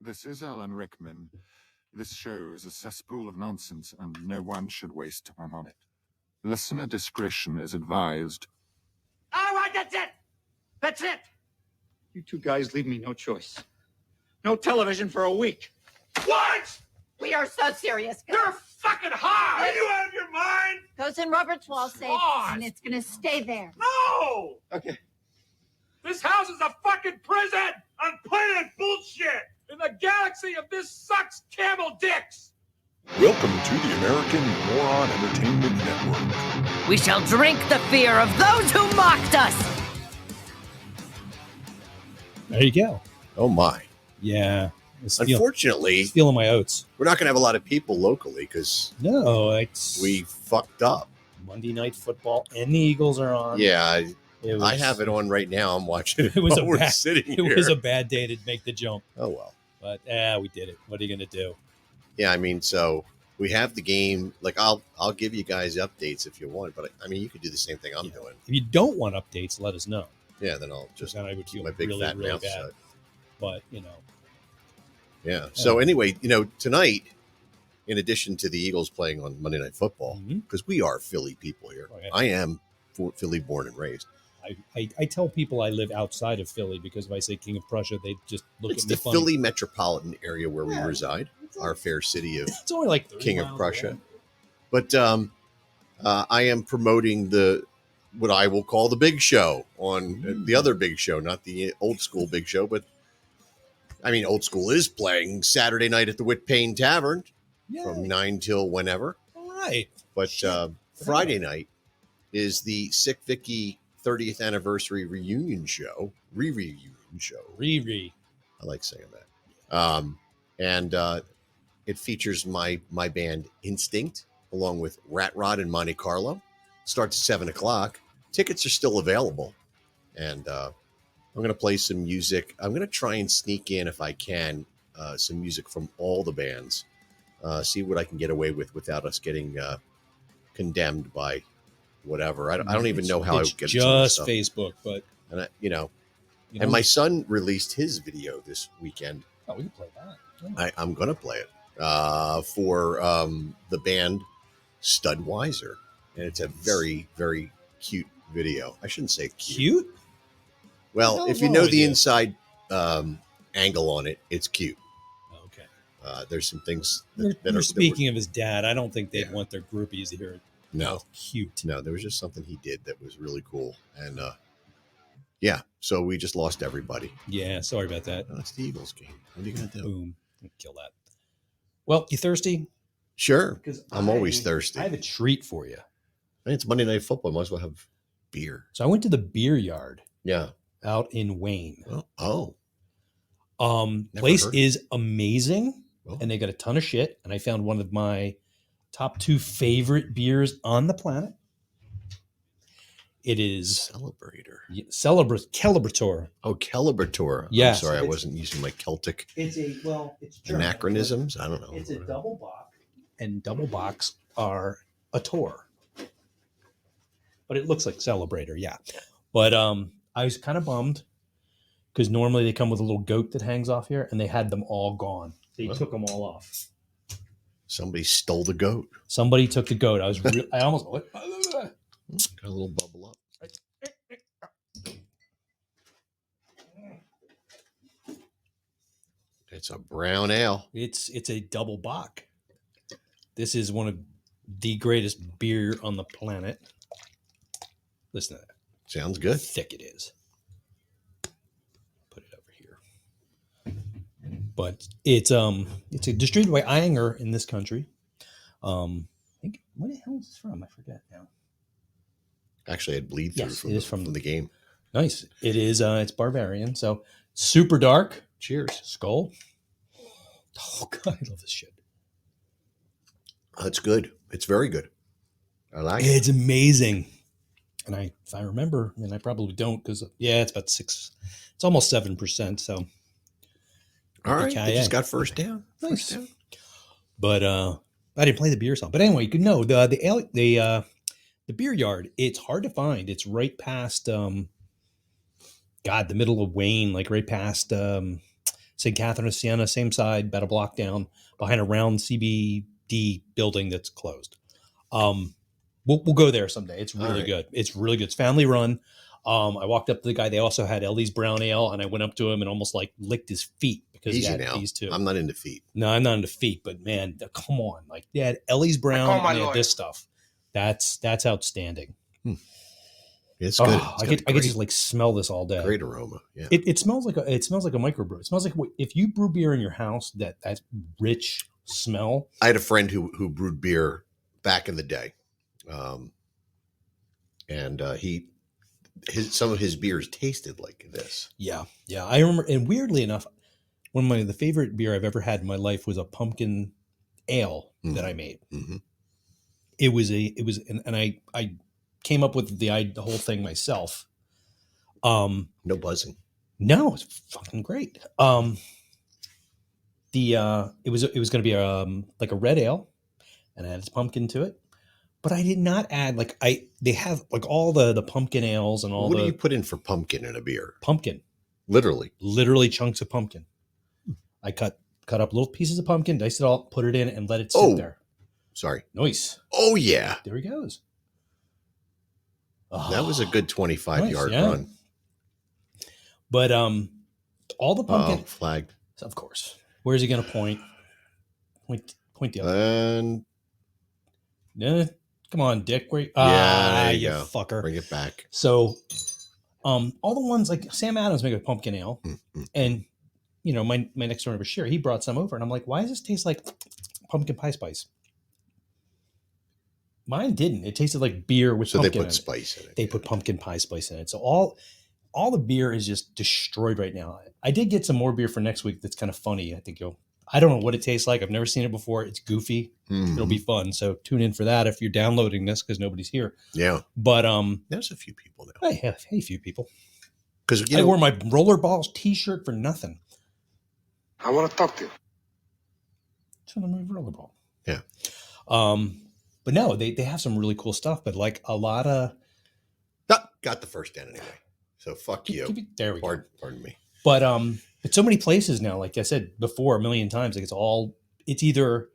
This is Alan Rickman. This show is a cesspool of nonsense, and no one should waste time on it. Listener discretion is advised. All right, that's it. That's it. You two guys leave me no choice. No television for a week. What? We are so serious, guys. You're fucking high. Are you out of your mind? Goes in Robert's wall safe, God. and it's gonna stay there. No. Okay. This house is a fucking prison. I'm planet bullshit. In the galaxy of this sucks camel dicks. Welcome to the American Moron Entertainment Network. We shall drink the fear of those who mocked us. There you go. Oh my. Yeah. Unfortunately, Feeling my oats. we're not going to have a lot of people locally because No, it's we fucked up. Monday Night Football and the Eagles are on. Yeah, It I have it on right now. I'm watching it. It was while we're bad, sitting it here. was a bad day to make the jump, Oh well. but we did it. What are you going to do? Yeah, I mean, so we have the game. Like, I'll give you guys updates if you want, but I mean, you could do the same thing I'm Yeah. doing. If you don't want updates, let us know. Yeah, then I'll just Then I would keep feel my big really, fat really mouth bad. shut. But Yeah. So anyway, tonight, in addition to the Eagles playing on Monday Night Football, Mhm. because we are Philly people here, Oh, yeah. I am Philly born and raised. I tell people I live outside of Philly because if I say King of Prussia, they just look It's at me the funny. Philly metropolitan area where Yeah. we reside, our fair city of It's only like 30 King of miles Prussia. away. But I am promoting what I will call the Big Show on the other Big Show, not the old school Big Show, but I mean, old school is playing Saturday night at the Whitpain Tavern Yeah. from 9 till whenever. All right. But Shit. Friday night is the Sick Vicky 30th anniversary reunion show, reunion show. Riri. I like saying that. And it features my band Instinct, along with Rat Rod and Monte Carlo. Starts at 7 o'clock. Tickets are still available. And I'm going to play some music. I'm going to try and sneak in, if I can, some music from all the bands. See what I can get away with without us getting condemned by whatever. I don't even know how I It's get some of this just stuff. Facebook, but And you and know, my son released his video this weekend. we can play that. Yeah. I'm going to play it for the band Studweiser. And it's a very, very cute video. I shouldn't say cute. Cute? Well, No, if you no know the idea. inside angle on it, it's cute. Okay. There's some things You're, that you're are speaking of his dad. I don't think they'd Yeah. want their groupies to hear it. No, Cute. no, there was just something he did that was really cool. And yeah, so we just lost everybody. Yeah, sorry about that. Oh, it's the Eagles game. What are you going to do? Boom. Kill that. Well, you thirsty? Sure. Because I'm always thirsty. I have a treat for you. Hey, it's Monday Night Football. Might as well have beer. So I went to the beer yard Yeah. out in Wayne. Oh. Never Place heard of is amazing, Oh. and they got a ton of shit. And I found one of my top 2 favorite beers on the planet. It is Celebrator. Celebrator. Oh, Celebrator. Yes. I'm sorry, I It's- wasn't using my Celtic It's it's anachronisms. I don't know. It's a double box, and double box are a tour. But it looks like Celebrator, yeah. But I was kind of bummed because normally they come with a little goat that hangs off here, and they had them all gone. They Oh. took them all off. Somebody stole the goat. Somebody took the goat. I almost Got a little bubble up. It's a brown ale. It's a double bock. This is one of the greatest beer on the planet. Listen to that. Sounds How good. thick it is. Put it over here. But it's distributed by Eyinger in this country. I think where the hell is this from? I forget now. Actually, I had bleed through Yes, from, it is from from- the game. Nice. It is it's Barbarian. So super dark. Cheers. Skull. Oh god, I love this shit. That's good. It's very good. I like it. It's amazing. And if I remember, and I probably don't, because it's about 6. It's almost 7%. So All right. Yeah, They just yeah. got first down. Nice. First down. But I didn't play the beer song. But anyway, you can know the beer yard. It's hard to find. It's right past the middle of Wayne, like right past St. Catherine of Siena, same side, about a block down, behind a round CBD building that's closed. We'll go there someday. It's really good. It's really good. It's family run. I walked up to the guy. They also had Ellie's Brown Ale, and I went up to him and almost like licked his feet because he had these two. I'm not into feet. No, I'm not into feet, but man, come on. Like they had Ellie's Brown and they had this stuff. That's outstanding. It's good. I could just like smell this all day. Great aroma. Yeah. It smells like a microbrew. It smells like if you brew beer in your house, that rich smell. I had a friend who brewed beer back in the day. And some of his beers tasted like this. Yeah. I remember, and weirdly enough, one of the favorite beer I've ever had in my life was a pumpkin ale that I made. Mm-hmm. And I came up with the whole thing myself. No buzzing. No, it's fucking great. It was going to be like a red ale, and it had its pumpkin to it. But I did not add they have like all the pumpkin ales and all. What do you put in for pumpkin in a beer? Pumpkin, literally chunks of pumpkin. I cut up little pieces of pumpkin, diced it all, put it in, and let it sit there. Sorry, nice. Oh yeah, there he goes. That was a good 25-yard run. But all the pumpkin flagged, of course. Where's he going to point? Point the other. And come on, Dick. Where? There you you go. Fucker. Bring it back. So, all the ones like Sam Adams make a pumpkin ale, and my next door neighbor Bashir, he brought some over, and I'm like, why does this taste like pumpkin pie spice? Mine didn't. It tasted like beer with pumpkin. So they put spice in it. They put pumpkin pie spice in it. So all the beer is just destroyed right now. I did get some more beer for next week. That's kind of funny. I don't know what it tastes like. I've never seen it before. It's goofy. It'll be fun. So tune in for that if you're downloading this because nobody's here. Yeah. But there's a few people now. Hey, a few people. Because I wore my Rollerballs t-shirt for nothing. I want to talk to you. It's on my Rollerball. Yeah. But no, they have some really cool stuff. But like a lot of got the first down anyway. So fuck you. There we go. Pardon me. But it's so many places now. Like I said before a million times, like it's either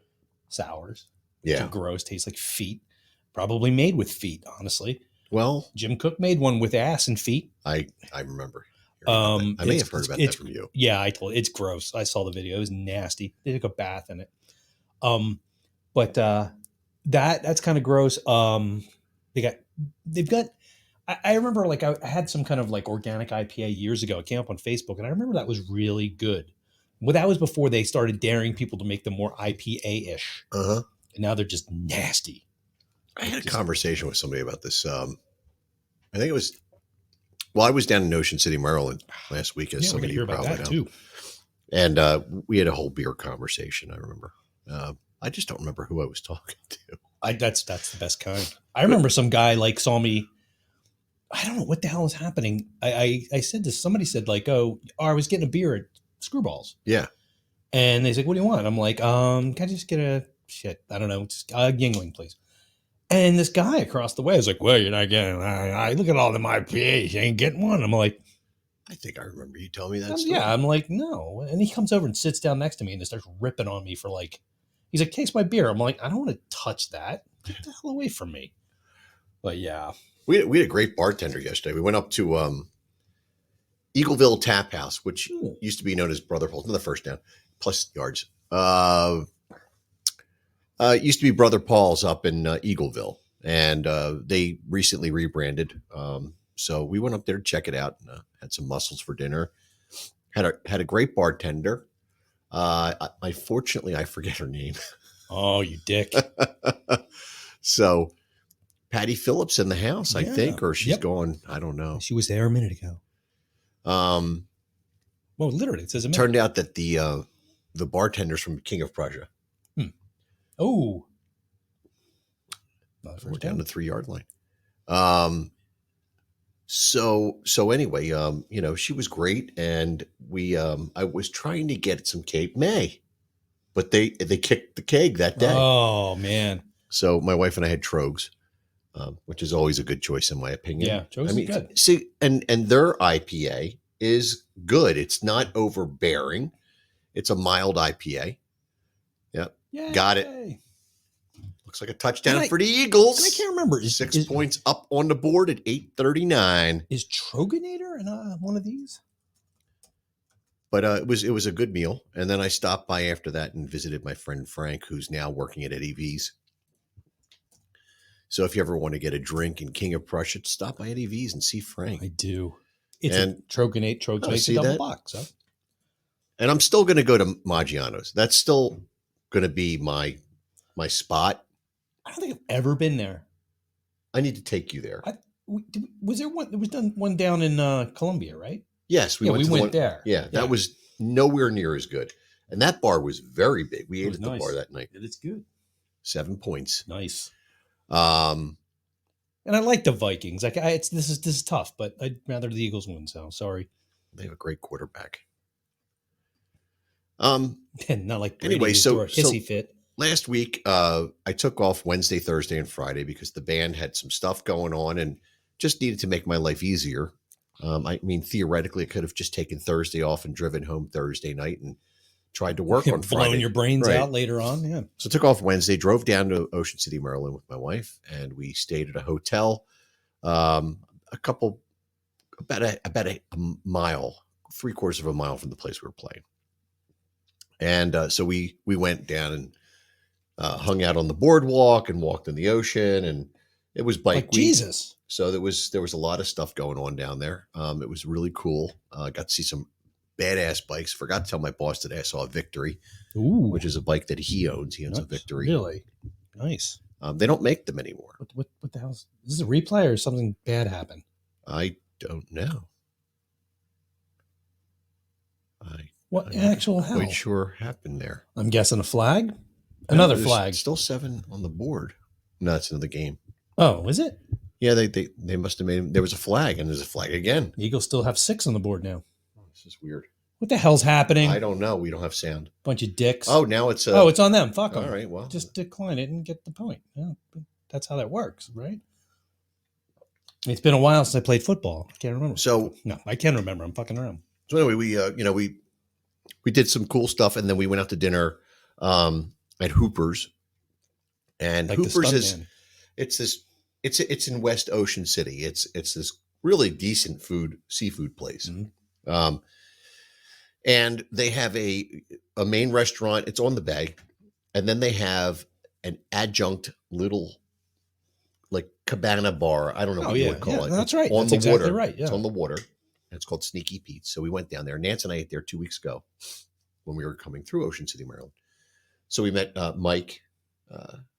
sours, which are gross, tastes like feet, probably made with feet. Honestly, well, Jim Cook made one with ass and feet. I remember. I may have heard about that from you. Yeah, I told you, it's gross. I saw the video. It was nasty. They took a bath in it. But that's kind of gross. They've got. I remember like I had some kind of like organic IPA years ago. It came up on Facebook, and I remember that was really good. Well, that was before they started daring people to make them more IPA-ish. And now they're just nasty. I had a conversation with somebody about this. I think it was. Well, I was down in Ocean City, Maryland last week, as somebody hear about that too. And we had a whole beer conversation. I remember. I just don't remember who I was talking to. That's the best kind. I remember some guy like saw me. I don't know what the hell was happening. I said this. Somebody said like, I was getting a beer at Screwballs. Yeah. And they said, what do you want? I'm like, can I just get I don't know, just a Yingling, please. And this guy across the way was like, well, you're not getting. I look at all them IPAs. You ain't getting one. I'm like, I think I remember you telling me that. Story. Yeah. I'm like, no. And he comes over and sits down next to me and starts ripping on me for like. He's like, taste my beer. I'm like, I don't want to touch that. Get the hell away from me. But yeah. We had a great bartender yesterday. We went up to Eagleville Tap House, which used to be known as Brother Paul's, another first down, plus yards. Used to be Brother Paul's up in Eagleville, and they recently rebranded. So we went up there to check it out and had some mussels for dinner. Had a great bartender. Unfortunately, I forget her name. Oh, you dick. So Patty Phillips in the house, I think, or she's going, I don't know. She was there a minute ago. Well, literally, it says a minute. Turned out that the bartender's from King of Prussia. Oh. We're down to 3-yard line. So anyway, she was great, and I was trying to get some Cape May, but they kicked the keg that day. Oh man. So my wife and I had Trogs, which is always a good choice in my opinion. Yeah, Trogs is good. See, and their IPA is good. It's not overbearing. It's a mild IPA. Yep. Yeah. Got it. Looks like a touchdown And I- for the Eagles. And I can't remember. 6 points up on the board at 8:39. Is Troganator in one of these? But it was a good meal. And then I stopped by after that and visited my friend Frank, who's now working at Eddie V's. So if you ever want to get a drink in King of Prussia, stop by Eddie V's and see Frank. I do. It's And- a Troganate. Oh, Troganate see double that? box. Huh? And I'm still going to go to Maggiano's. That's still going to be my spot. I don't think I've ever been there. I need to take you there. Was there one? There was one down in Columbia, right? Yes, We to the went one- there. Yeah, that was nowhere near as good. And that bar was very big. We It ate was at the nice. bar that night. It is good. 7 points. Nice. Um, And I like the Vikings. Like this is tough, but I'd rather the Eagles win. So sorry. they have a great quarterback. And not like Brady Anyway, who's so- threw a hissy fit. Last week, I took off Wednesday, Thursday, and Friday because the band had some stuff going on and just needed to make my life easier. I mean, theoretically, I could have just taken Thursday off and driven home Thursday night and tried to work on Friday. Blowing your brains Right. out later on. Yeah. So I took off Wednesday, drove down to Ocean City, Maryland with my wife, and we stayed at a hotel about a mile, 3/4 of a mile from the place we were playing. And so we went down and hung out on the boardwalk and walked in the ocean, and it was bike Like week. Jesus. So there was a lot of stuff going on down there. It was really cool. Got to see some badass bikes. Forgot to tell my boss today I saw a Victory, Ooh. which is a bike that he owns. He owns a Nice. Victory. Really nice. They don't make them anymore. What the hell? Is this a replay or something bad happened? I don't know. What I'm not actual hell? quite sure happened there. I'm guessing a flag. Another There's flag. Still 7 on the board. No, it's another game. Oh, is it? Yeah, they must have made. There was a flag, and there's a flag again. Eagles still have 6 on the board now. This is weird. What the hell's happening? I don't know. We don't have sound. Bunch of dicks. Oh, now it's Oh, it's on them. Fuck them. all right. Well, Just decline it and get the point. Yeah, that's how that works, right? It's been a while since I played football. I can't remember. so No, I can remember. I'm fucking around. So anyway, we did some cool stuff, and then we went out to dinner at Hooper's. And Like the Hooper's is stuntman. it's in West Ocean City. It's this really decent seafood place. Mhm. And they have a main restaurant. It's on the bay, and then they have an adjunct little like cabana bar. I don't know Oh, what you yeah, would call yeah, it. that's It's right. On That's the exactly water, right, yeah. It's on the water. And it's called Sneaky Pete's. So we went down there. Nance and I ate there 2 weeks ago when we were coming through Ocean City, Maryland. So we met Mike,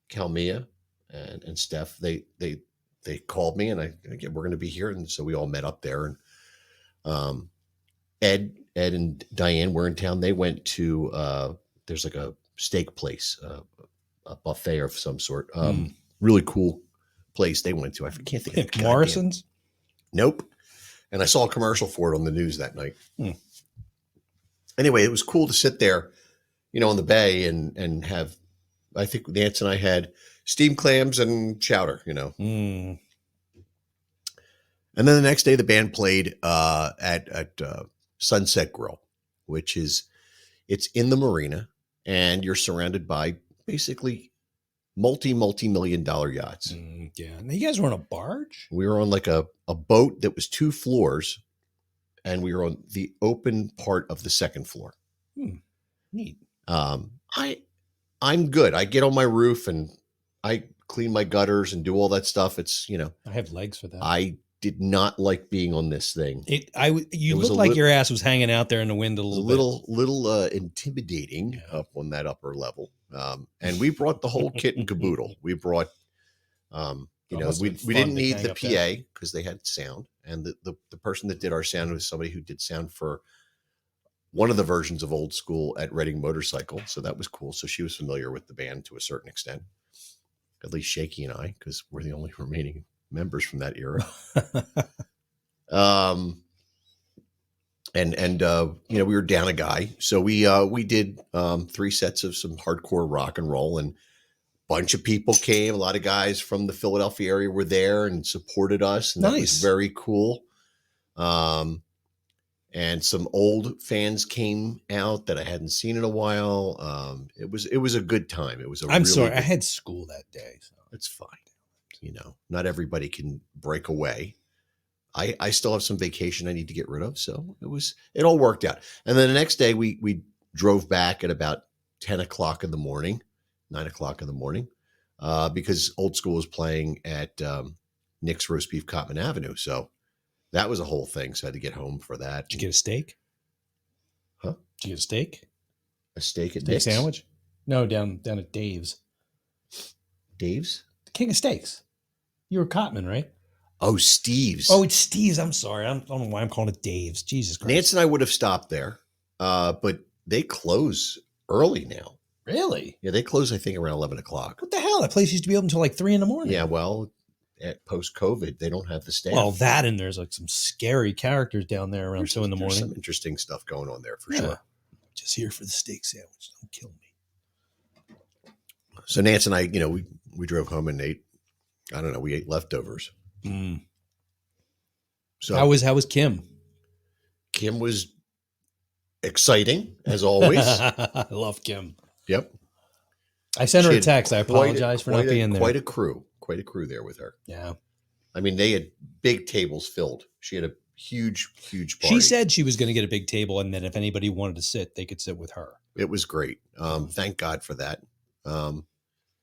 Calmia, and Steph. They called me, and we're going to be here, and so we all met up there. And Ed and Diane were in town. They went to there's like a steak place, a buffet of some sort. Really cool place they went to. I can't think of the goddamn- Morrison's. Nope. And I saw a commercial for it on the news that night. Hmm. Anyway, it was cool to sit there, on the bay and have. I think Nance and I had steamed clams and chowder. Mm. And then the next day, the band played at Sunset Grill, which it's in the marina, and you're surrounded by basically multi-million-dollar yachts. Yeah. Now, you guys were on a barge? We were on like a boat that was 2 floors, and we were on the open part of the second floor. Neat. I'm good. I get on my roof and I clean my gutters and do all that stuff. It's I have legs for that. I did not like being on this thing. You was looked a like lit- your ass was hanging out there in the wind a It was little a little intimidating up on that upper level. And we brought the whole kit and caboodle. We brought, must we have been we fun didn't to need hang the up there. PA because they had sound. And the person that did our sound was somebody who did sound for one of the versions of Old School at Reading Motorcycle. So that was cool. So she was familiar with the band to a certain extent, at least Shaky and I, because we're the only remaining members from that era. We were down a guy. So we did 3 sets of some hardcore rock and roll, and a bunch of people came. A lot of guys from the Philadelphia area were there and supported us. And that was Nice. very cool. and some old fans came out that I hadn't seen in a while. It was a good time. It was a I'm really sorry, I good- had school that day. So. It's fine. Not everybody can break away. I still have some vacation I need to get rid of. So it all worked out. And then the next day we drove back at about 10 o'clock in the morning, 9 o'clock in the morning, because Old School was playing at Nick's Roast Beef Cotman Avenue. So that was a whole thing. So I had to get home for that. Did you get a steak? Huh? Did you get a steak? A steak at Steak Nick's? sandwich? No, down at Dave's. Dave's? The King of Steaks. You were Cotman, right? Oh, Steve's. Oh, it's Steve's. I'm sorry. I don't know why I'm calling it Dave's. Jesus Christ. Nance and I would have stopped there, but they close early now. Really? Yeah, they close, I think, around 11 o'clock. What the hell? That place used to be open until like 3 a.m. Yeah, well, at post-COVID, they don't have the staff. Well, that and there's like some scary characters down there around 2 There's a.m. some interesting stuff going on there for Yeah. sure. Just here for the steak sandwich. Don't kill me. So Nance and I, we drove home and ate. I don't know. We ate leftovers. Mm. So How was Kim? Kim was exciting as always. I love Kim. Yep. I sent her She a had text. I apologize for not quite a- being there. Quite a crew there with her. Yeah. I mean, they had big tables filled. She had a huge party. She said she was going to get a big table, and then if anybody wanted to sit, they could sit with her. It was great. Thank God for that.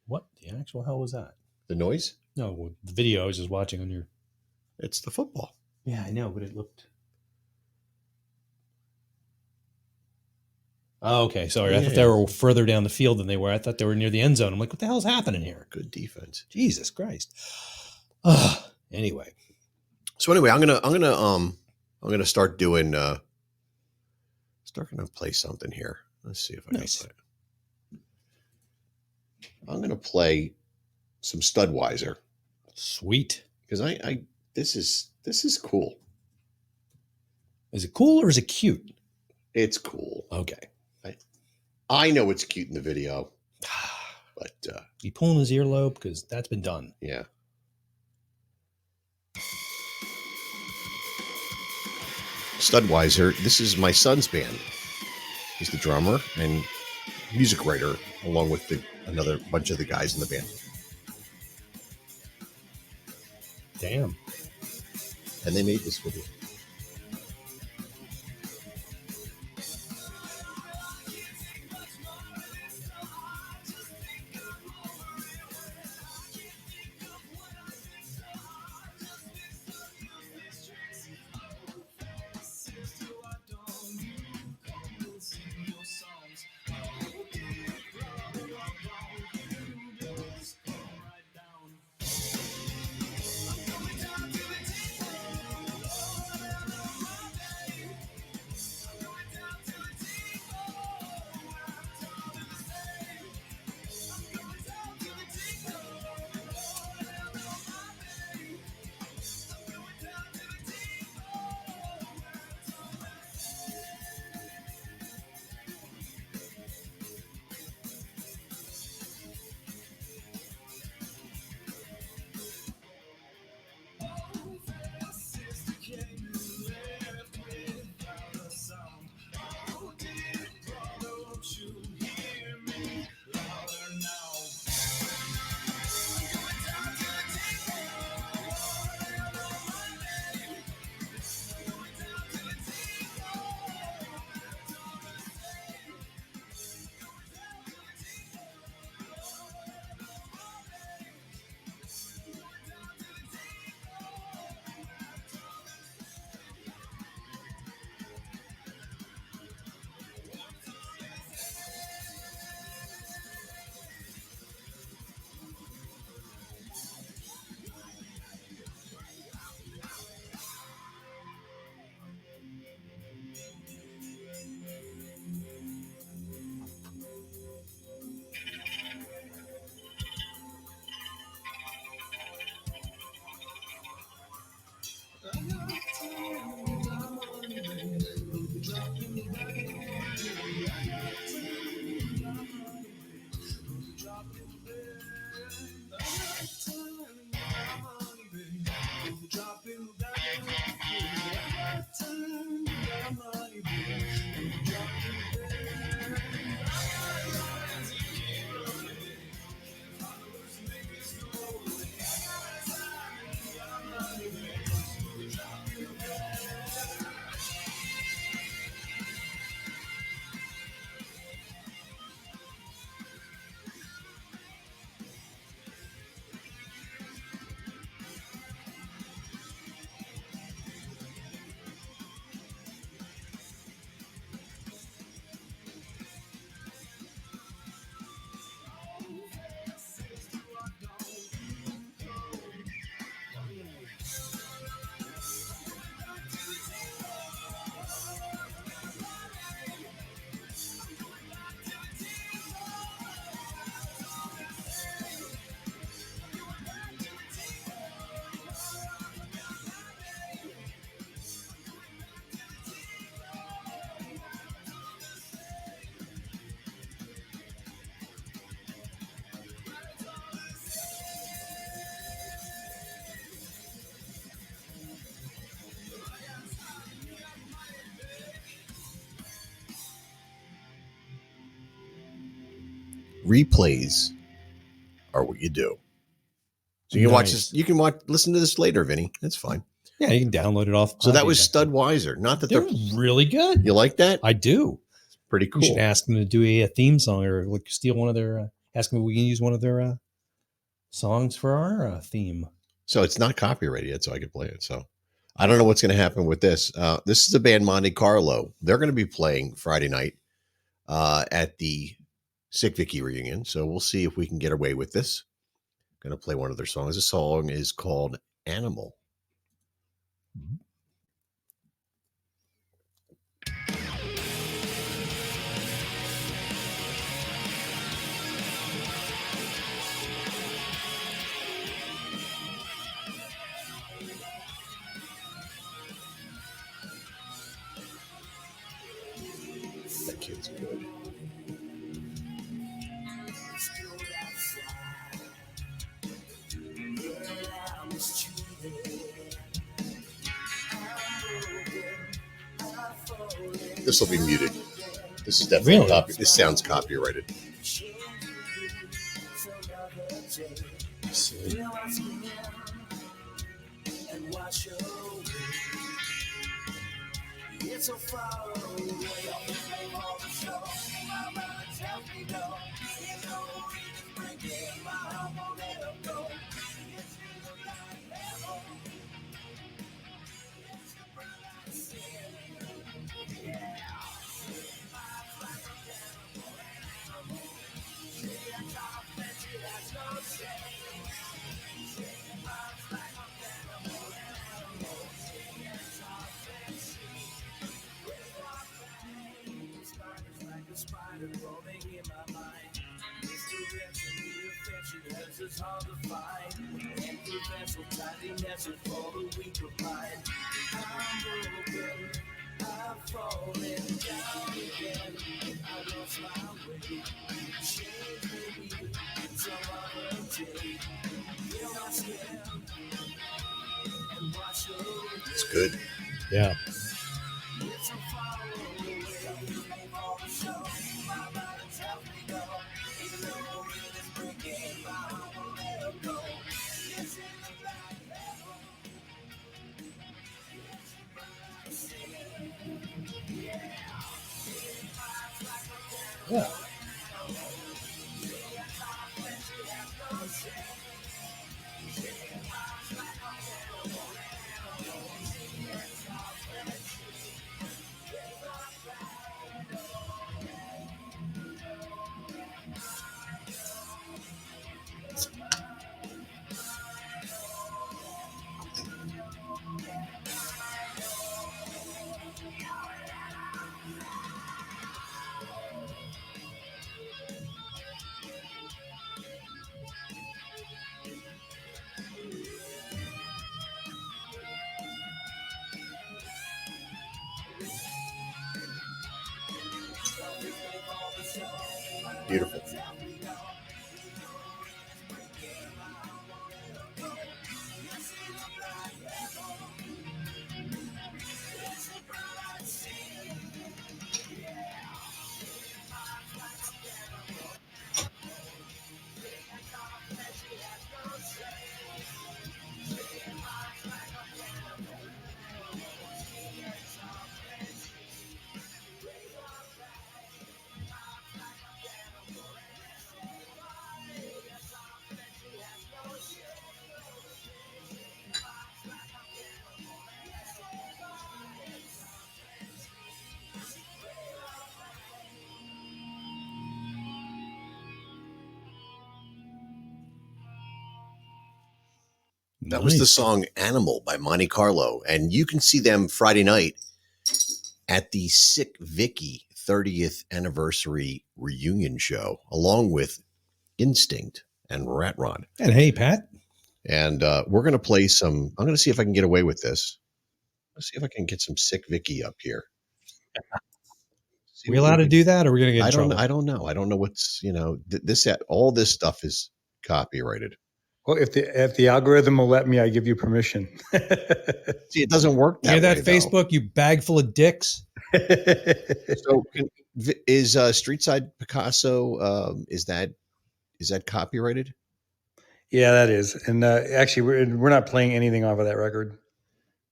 What the actual hell was that? The noise? No, the video I was just watching on your. It's the football. Yeah, I know, but it looked. Oh, okay. Sorry. I thought they were further down the field than they were. I thought they were near the end zone. I'm like, what the hell's happening here? Good defense. Jesus Christ. Anyway. So anyway, I'm gonna start doing gonna play something here. Let's see if I Nice. can play it. I'm gonna play some Studweiser Sweet. because I this is cool. Is it cool or is it cute? It's cool. Okay. I know it's cute in the video, but You pulling his earlobe? Because that's been done. yeah. Studweiser, this is my son's band. He's the drummer and music writer, along with another bunch of the guys in the band. Damn. And they made this video. replays are what you do. So you can watch this. You can listen to this later, Vinny. That's fine. Yeah, you can download it off. So that was Studweiser. Not that they're really good. You like that? I do. Pretty cool. We should ask them to do a theme song or like steal one of their. Ask them if we can use one of their songs for our theme. So it's not copyrighted yet, so I can play it. So I don't know what's going to happen with this. This is the band Monte Carlo. They're going to be playing Friday night at the Sick Vicky reunion. So we'll see if we can get away with this. I'm going to play one of their songs. The song is called Animal. That kid's good. This will be muted. This is definitely this sounds copyrighted. It's good. Yeah. Yeah. Beautiful. That was the song Animal by Monte Carlo. And you can see them Friday night at the Sick Vicky 30th anniversary reunion show, along with Instinct and Rat Rod. And hey, Pat. And we're going to play some. I'm going to see if I can get away with this. Let's see if I can get some Sick Vicky up here. Are we allowed to do that, or are we going to get in trouble? I don't know. I don't know what's, all this stuff is copyrighted. Well, if the algorithm will let me, I give you permission. See, it doesn't work that Hear that, way, though. Facebook? You bag full of dicks. So is Streetside Picasso? Is that copyrighted? Yeah, that is. And actually, we're not playing anything off of that record.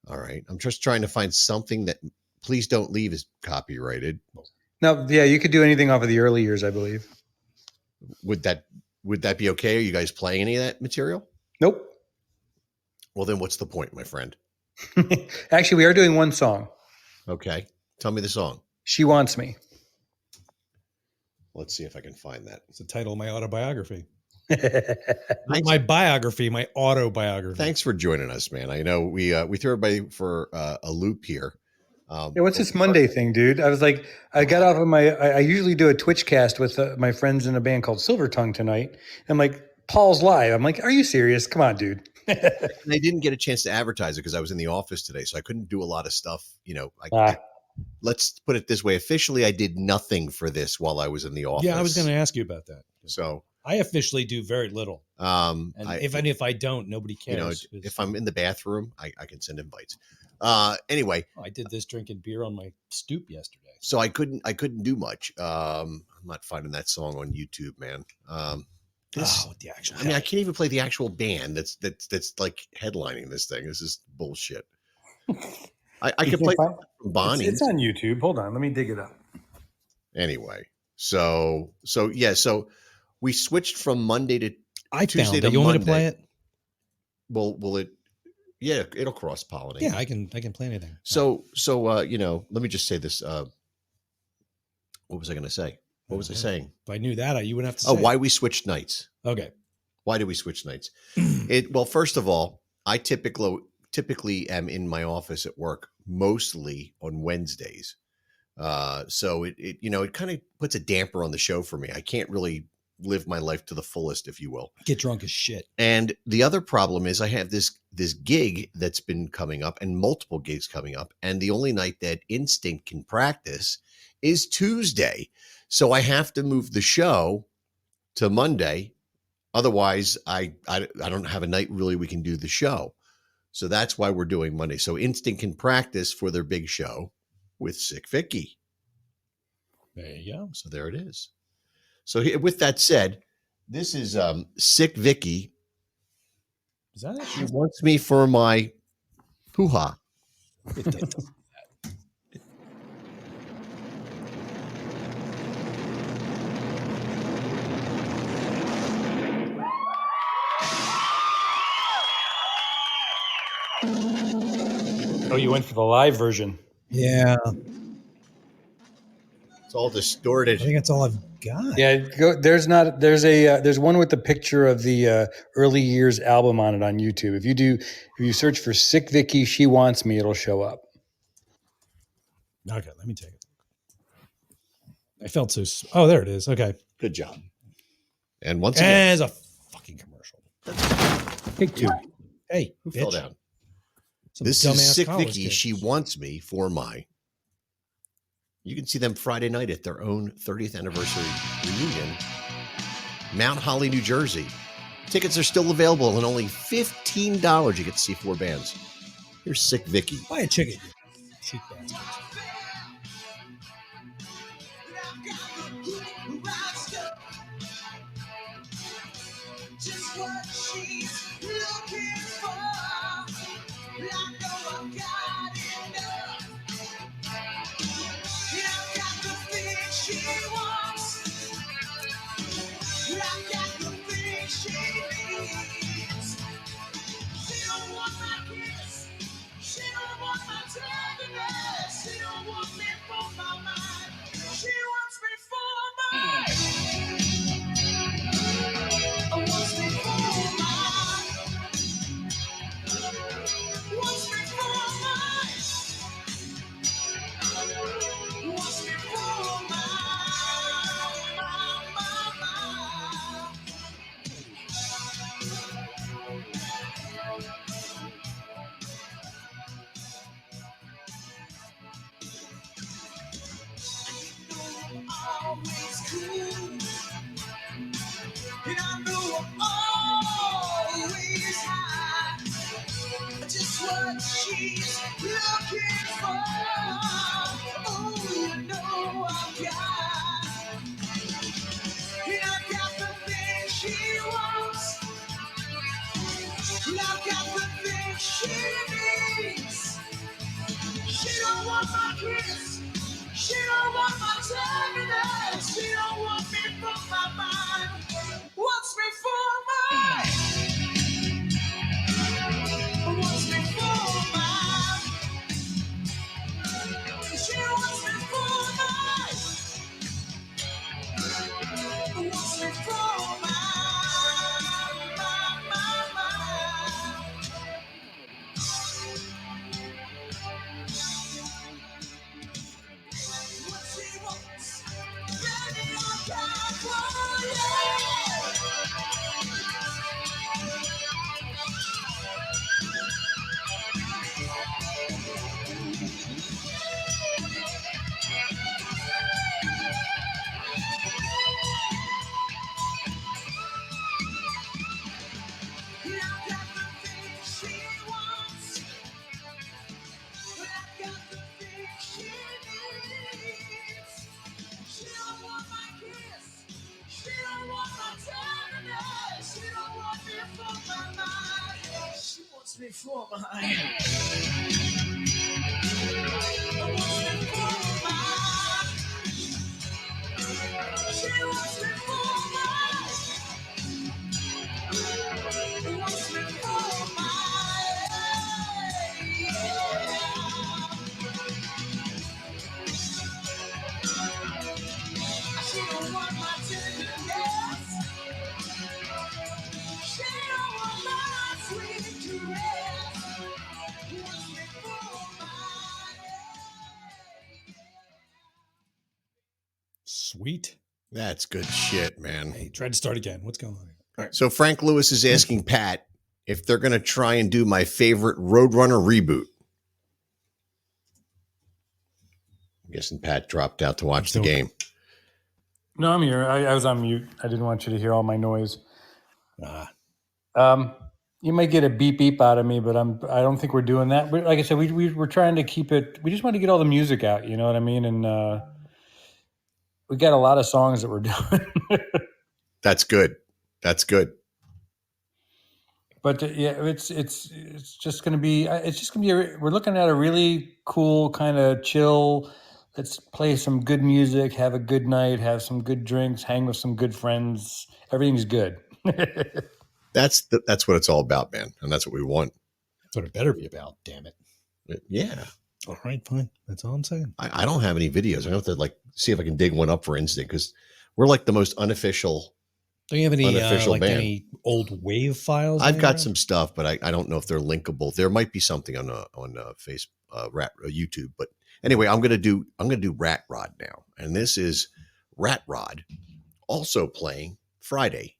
All right. I'm just trying to find something that Please Don't Leave is copyrighted. No, yeah, you could do anything off of the early years, I believe. Would that be okay? Are you guys playing any of that material? Nope. Well, then what's the point, my friend? Actually, we are doing one song. Okay. Tell me the song. She Wants Me. Let's see if I can find that. It's the title of my autobiography. Not my biography, my autobiography. Thanks for joining us, man. I know we threw everybody for a loop here. Yeah, what's this Monday thing, dude? I was like, I got off of I usually do a Twitch cast with my friends in a band called Silver Tongue tonight. I'm like, Paul's live. I'm like, are you serious? Come on, dude. And I didn't get a chance to advertise it because I was in the office today, so I couldn't do a lot of stuff. Let's put it this way. Officially, I did nothing for this while I was in the office. Yeah, I was going to ask you about that. So I officially do very little. And if I don't, nobody cares. If I'm in the bathroom, I can send invites. Anyway, I did this drinking beer on my stoop yesterday. So I couldn't do much. I'm not finding that song on YouTube, man. The actual. I mean, I can't even play the actual band that's like headlining this thing. This is bullshit. I could play Bonnie. It's on YouTube. Hold on, let me dig it up. Anyway, so we switched from Monday to Tuesday to you want me to Monday. play it? Well, will it? Yeah, it'll cross pollinate. Yeah, I can play anything. So let me just say this. What was I going to say? What was I saying? If I knew that, you wouldn't have to say. Oh, why we switched nights? Okay. Why did we switch nights? Well, first of all, I typically am in my office at work mostly on Wednesdays. So it kind of puts a damper on the show for me. I can't really live my life to the fullest, if you will. Get drunk as shit. And the other problem is I have this gig that's been coming up and multiple gigs coming up. And the only night that Instinct can practice is Tuesday. So I have to move the show to Monday. Otherwise, I don't have a night really we can do the show. So that's why we're doing Monday. So Instinct can practice for their big show with Sick Vicky. There you go. So there it is. So with that said, this is Sick Vicky. Is that it? She wants me for my hoo-ha. Oh, you went for the live version. Yeah. It's all distorted. I think that's all I've got. Yeah, there's one with the picture of the early years album on it on YouTube. If you search for Sick Vicky, She Wants Me, it'll show up. Okay, let me take it. I felt so. Oh, there it is. Okay. Good job. And once again, as a fucking commercial. Take two. Hey, who bitch. fell down? Some This dumbass is Sick college Vicky. kids. She Wants Me for my. You can see them Friday night at their own 30th anniversary reunion, Mount Holly, New Jersey. Tickets are still available and only $15. You get to see 4 bands. Here's Sick Vicky. Buy a chicken, you cheap bastards. Just what she's looking for. I know I've got enough. I've got the thing she wants. I've got the thing she needs. She don't want my kiss. She don't want my tenderness. She don't want my kiss. She don't want my tenderness. She don't want me from my mind. Wants me for mine. Wants me for mine. She wants me for mine. Wants me for mine. What she wants, baby, I got for you. I got the things she wants. I got the things she needs. She don't want my kiss. She don't want my tenderness. She don't want me for my mind. She wants me for mine. I want me for mine. She wants me for mine. Wants me for mine. She don't want my tenderness. She don't want my sweet caress. Wants me for mine. Sweet. That's good shit, man. Hey, tried to start again. What's going on? All right. So Frank Lewis is asking Pat if they're going to try and do my favorite Roadrunner reboot. I'm guessing Pat dropped out to watch the game. No, I'm here. I was on mute. I didn't want you to hear all my noise. You might get a beep beep out of me, but I don't think we're doing that. But like I said, we're trying to keep it. We just want to get all the music out. You know what I mean? And we got a lot of songs that we're doing. That's good. That's good. But yeah, it's just going to be. We're looking at a really cool kind of chill. Let's play some good music, have a good night, have some good drinks, hang with some good friends. Everything's good. That's what it's all about, man. And that's what we want. That's what it better be about. Damn it. Yeah. All right, fine. That's all I'm saying. I don't have any videos. I have to see if I can dig one up for Instinct because we're like the most ununofficial. Don't you have any unofficial band. any old wave files? I've got some stuff, but I don't know if they're linkable. There might be something on YouTube, but anyway, I'm gonna do Rat Rod now, and this is Rat Rod, also playing Friday,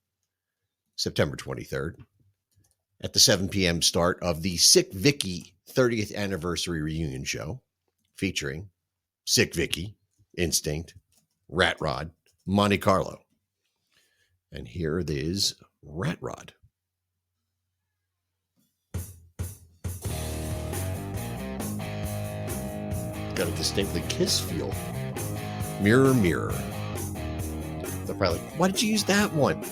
September 23rd, at the 7 p.m. start of the Sick Vicky 30th anniversary reunion show, featuring Sick Vicky, Instinct, Rat Rod, Monte Carlo, and here it is, Rat Rod. Got a distinctly Kiss feel. Mirror, mirror. They're probably like, why did you use that one?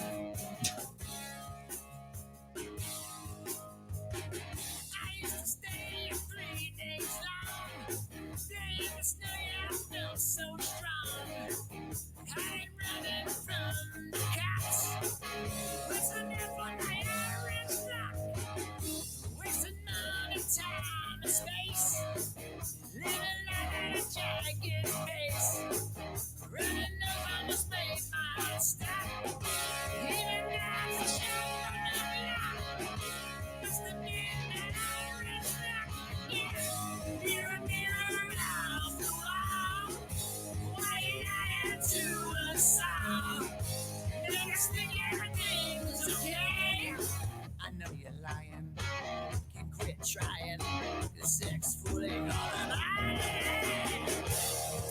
Trying the sex fooling all the night.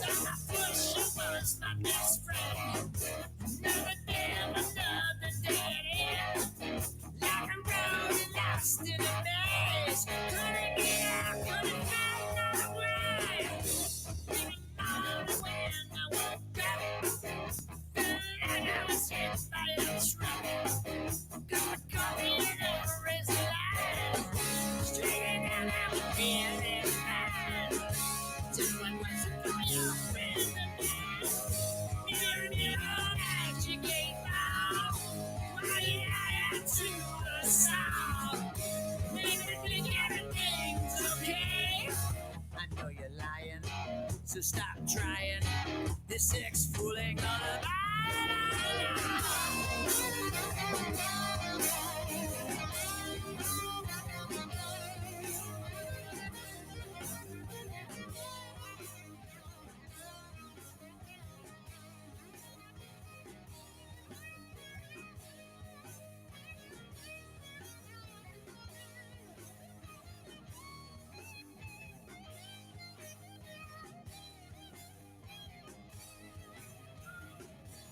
I push you was my best friend. Another damn, another dead end. Like I'm rolling lost in a maze. Couldn't get out, couldn't find another way. Even more when I woke up, feeling like I was hit by a stop trying this sex fooling lullaby.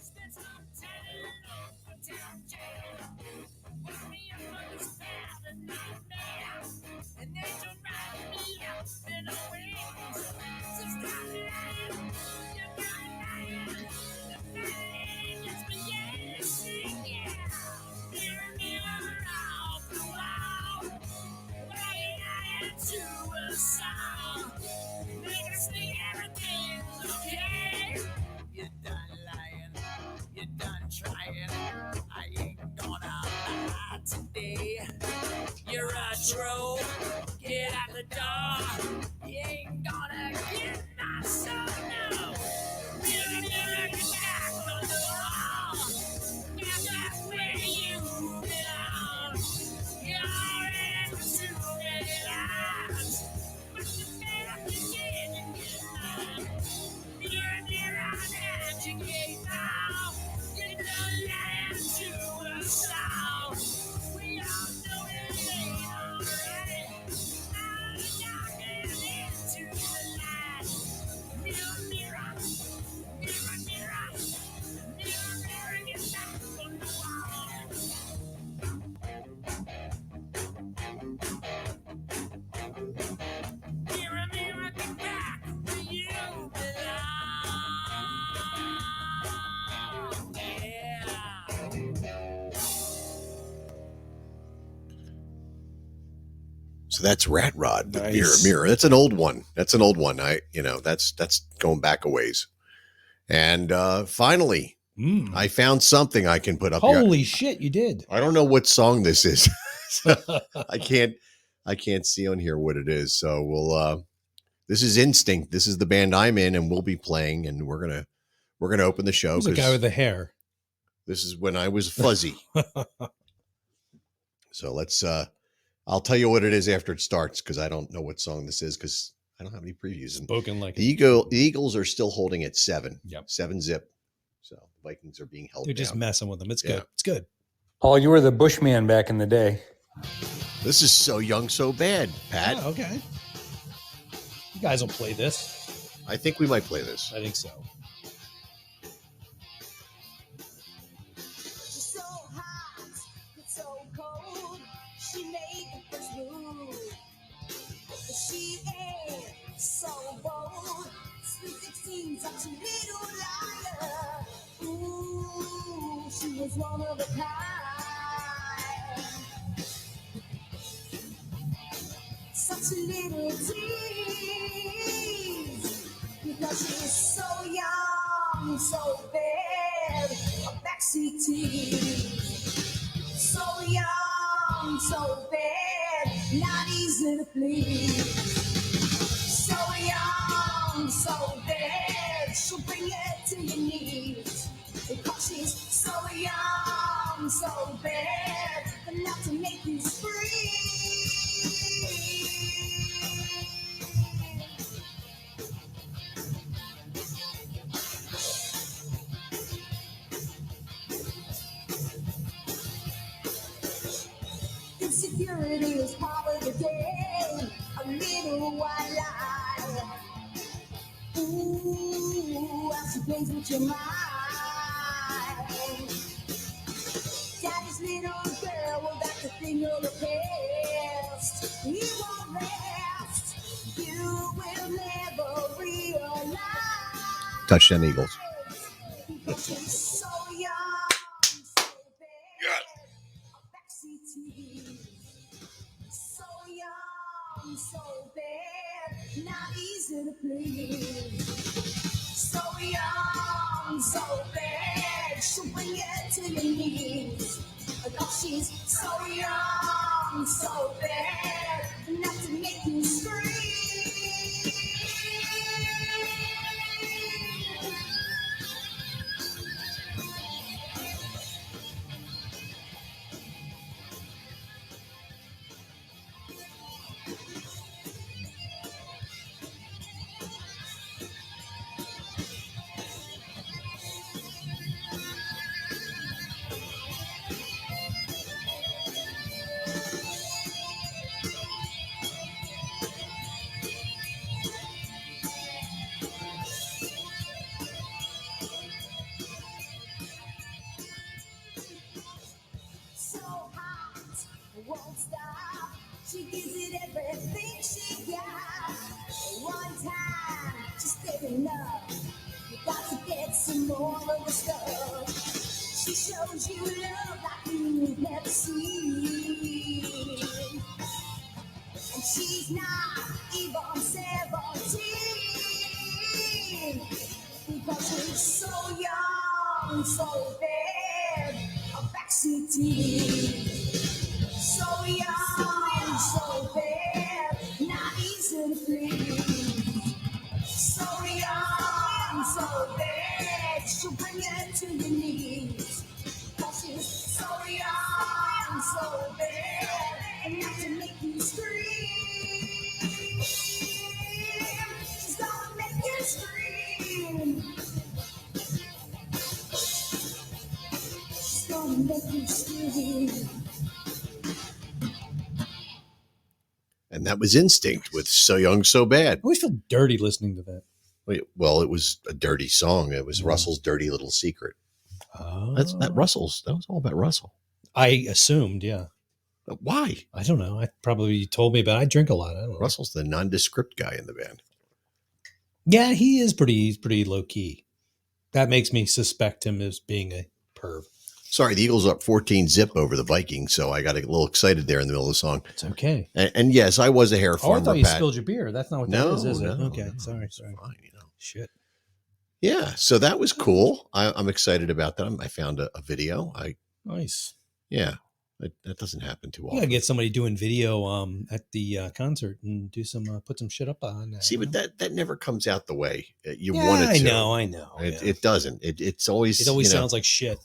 Spend some time uptown jail. Wake me up on this path of nightmare. And they don't ride me up in a wings. So stop lying, you got lying. The feeling is beginning to sing, yeah. Mirror, mirror off the wall. Why I am to a song. Make us think everything's okay. You're done lying, you're done trying. I ain't gonna lie today. You're a troll, get out the door. You ain't gonna get my soul, no. Mirror, mirror, get back on the wall. Get back where you belong. You're in too many lives. But the better begin to get mine. Mirror, mirror, educate now. You don't lie to us all. We all know it ain't alright. Out of darkness into the light. Mirror, mirror, mirror, mirror, mirror, mirror, get back on the wall. Mirror, mirror, get back where you belong. Yeah. So that's Rat Rod, the Nice. Mirror Mirror. That's an old one. That's going back a ways. And finally, I found something I can put up here. Holy shit, you did. I don't know what song this is. I can't see on here what it is. So we'll this is Instinct. This is the band I'm in, and we'll be playing, and we're gonna open the show. Who's the guy with the hair? This is when I was fuzzy. So let's I'll tell you what it is after it starts, because I don't know what song this is, because I don't have any previews. And Spoken like the Eagles are still holding at 7. Yep. 7-zip. So the Vikings are being held They're just down. messing with them. It's Yeah. good. It's good. Paul, you were the Bushman back in the day. This is So Young, So Bad, Pat. Oh, okay. You guys will play this. I think we might play this. I think so. She's so hot, but so cold. She made the first move, but she ain't so bold. Sweet 16, such a little liar. Ooh, she was one of a kind. Such a little tease, because she's so young, so bad. A backseat tease. So young, so bad, not easy to please. So young, so bad, she'll bring it to your knees. Because she's so young, so bad, enough to make you scream. Insecurity is part of the game, a little white lie. Ooh, how she plays with your mind. Daddy's little girl, well, that's the thing of the past. He won't last. You will never realize. Touchdown Eagles. Because she's so young, so bad. A backseat tease. So young, so bad, not easy to please. So young, so bad, she'll bring it to your knees. Because she's so young, so bad, enough to make you scream. the stuff. She shows you love like you've never seen. And she's not even 17. Because she's so young, so bad, a backseat TV. So young, so bad, not easy to please. So young, so bad, she'll bring you to your knees. 'Cause she's so young, so bad, enough to make you scream. She's gonna make you scream. She's gonna make you scream. And that was Instinct with So Young, So Bad. I always feel dirty listening to that. Wait, well, it was a dirty song. It was Russell's Dirty Little Secret. Oh. That was all about Russell. I assumed, yeah. But why? I don't know. I probably told me about. I drink a lot. I don't know. Russell's the nondescript guy in the band. Yeah, he's pretty low key. That makes me suspect him as being a perv. Sorry, the Eagles are up 14-0 over the Vikings, so I got a little excited there in the middle of the song. It's okay. And yes, I was a hair Oh, I farmer, thought you Pat. spilled your beer. That's not what No, that is it? no, Okay, no, sorry. it's fine, you know. Shit. Yeah, so that was cool. I'm excited about that. I found a video. Nice. Yeah, that doesn't happen too You often. gotta get somebody doing video at the concert and do some put some shit up on that. See, but that never comes out the way you yeah, want it to. I know. It doesn't. It always sounds like shit.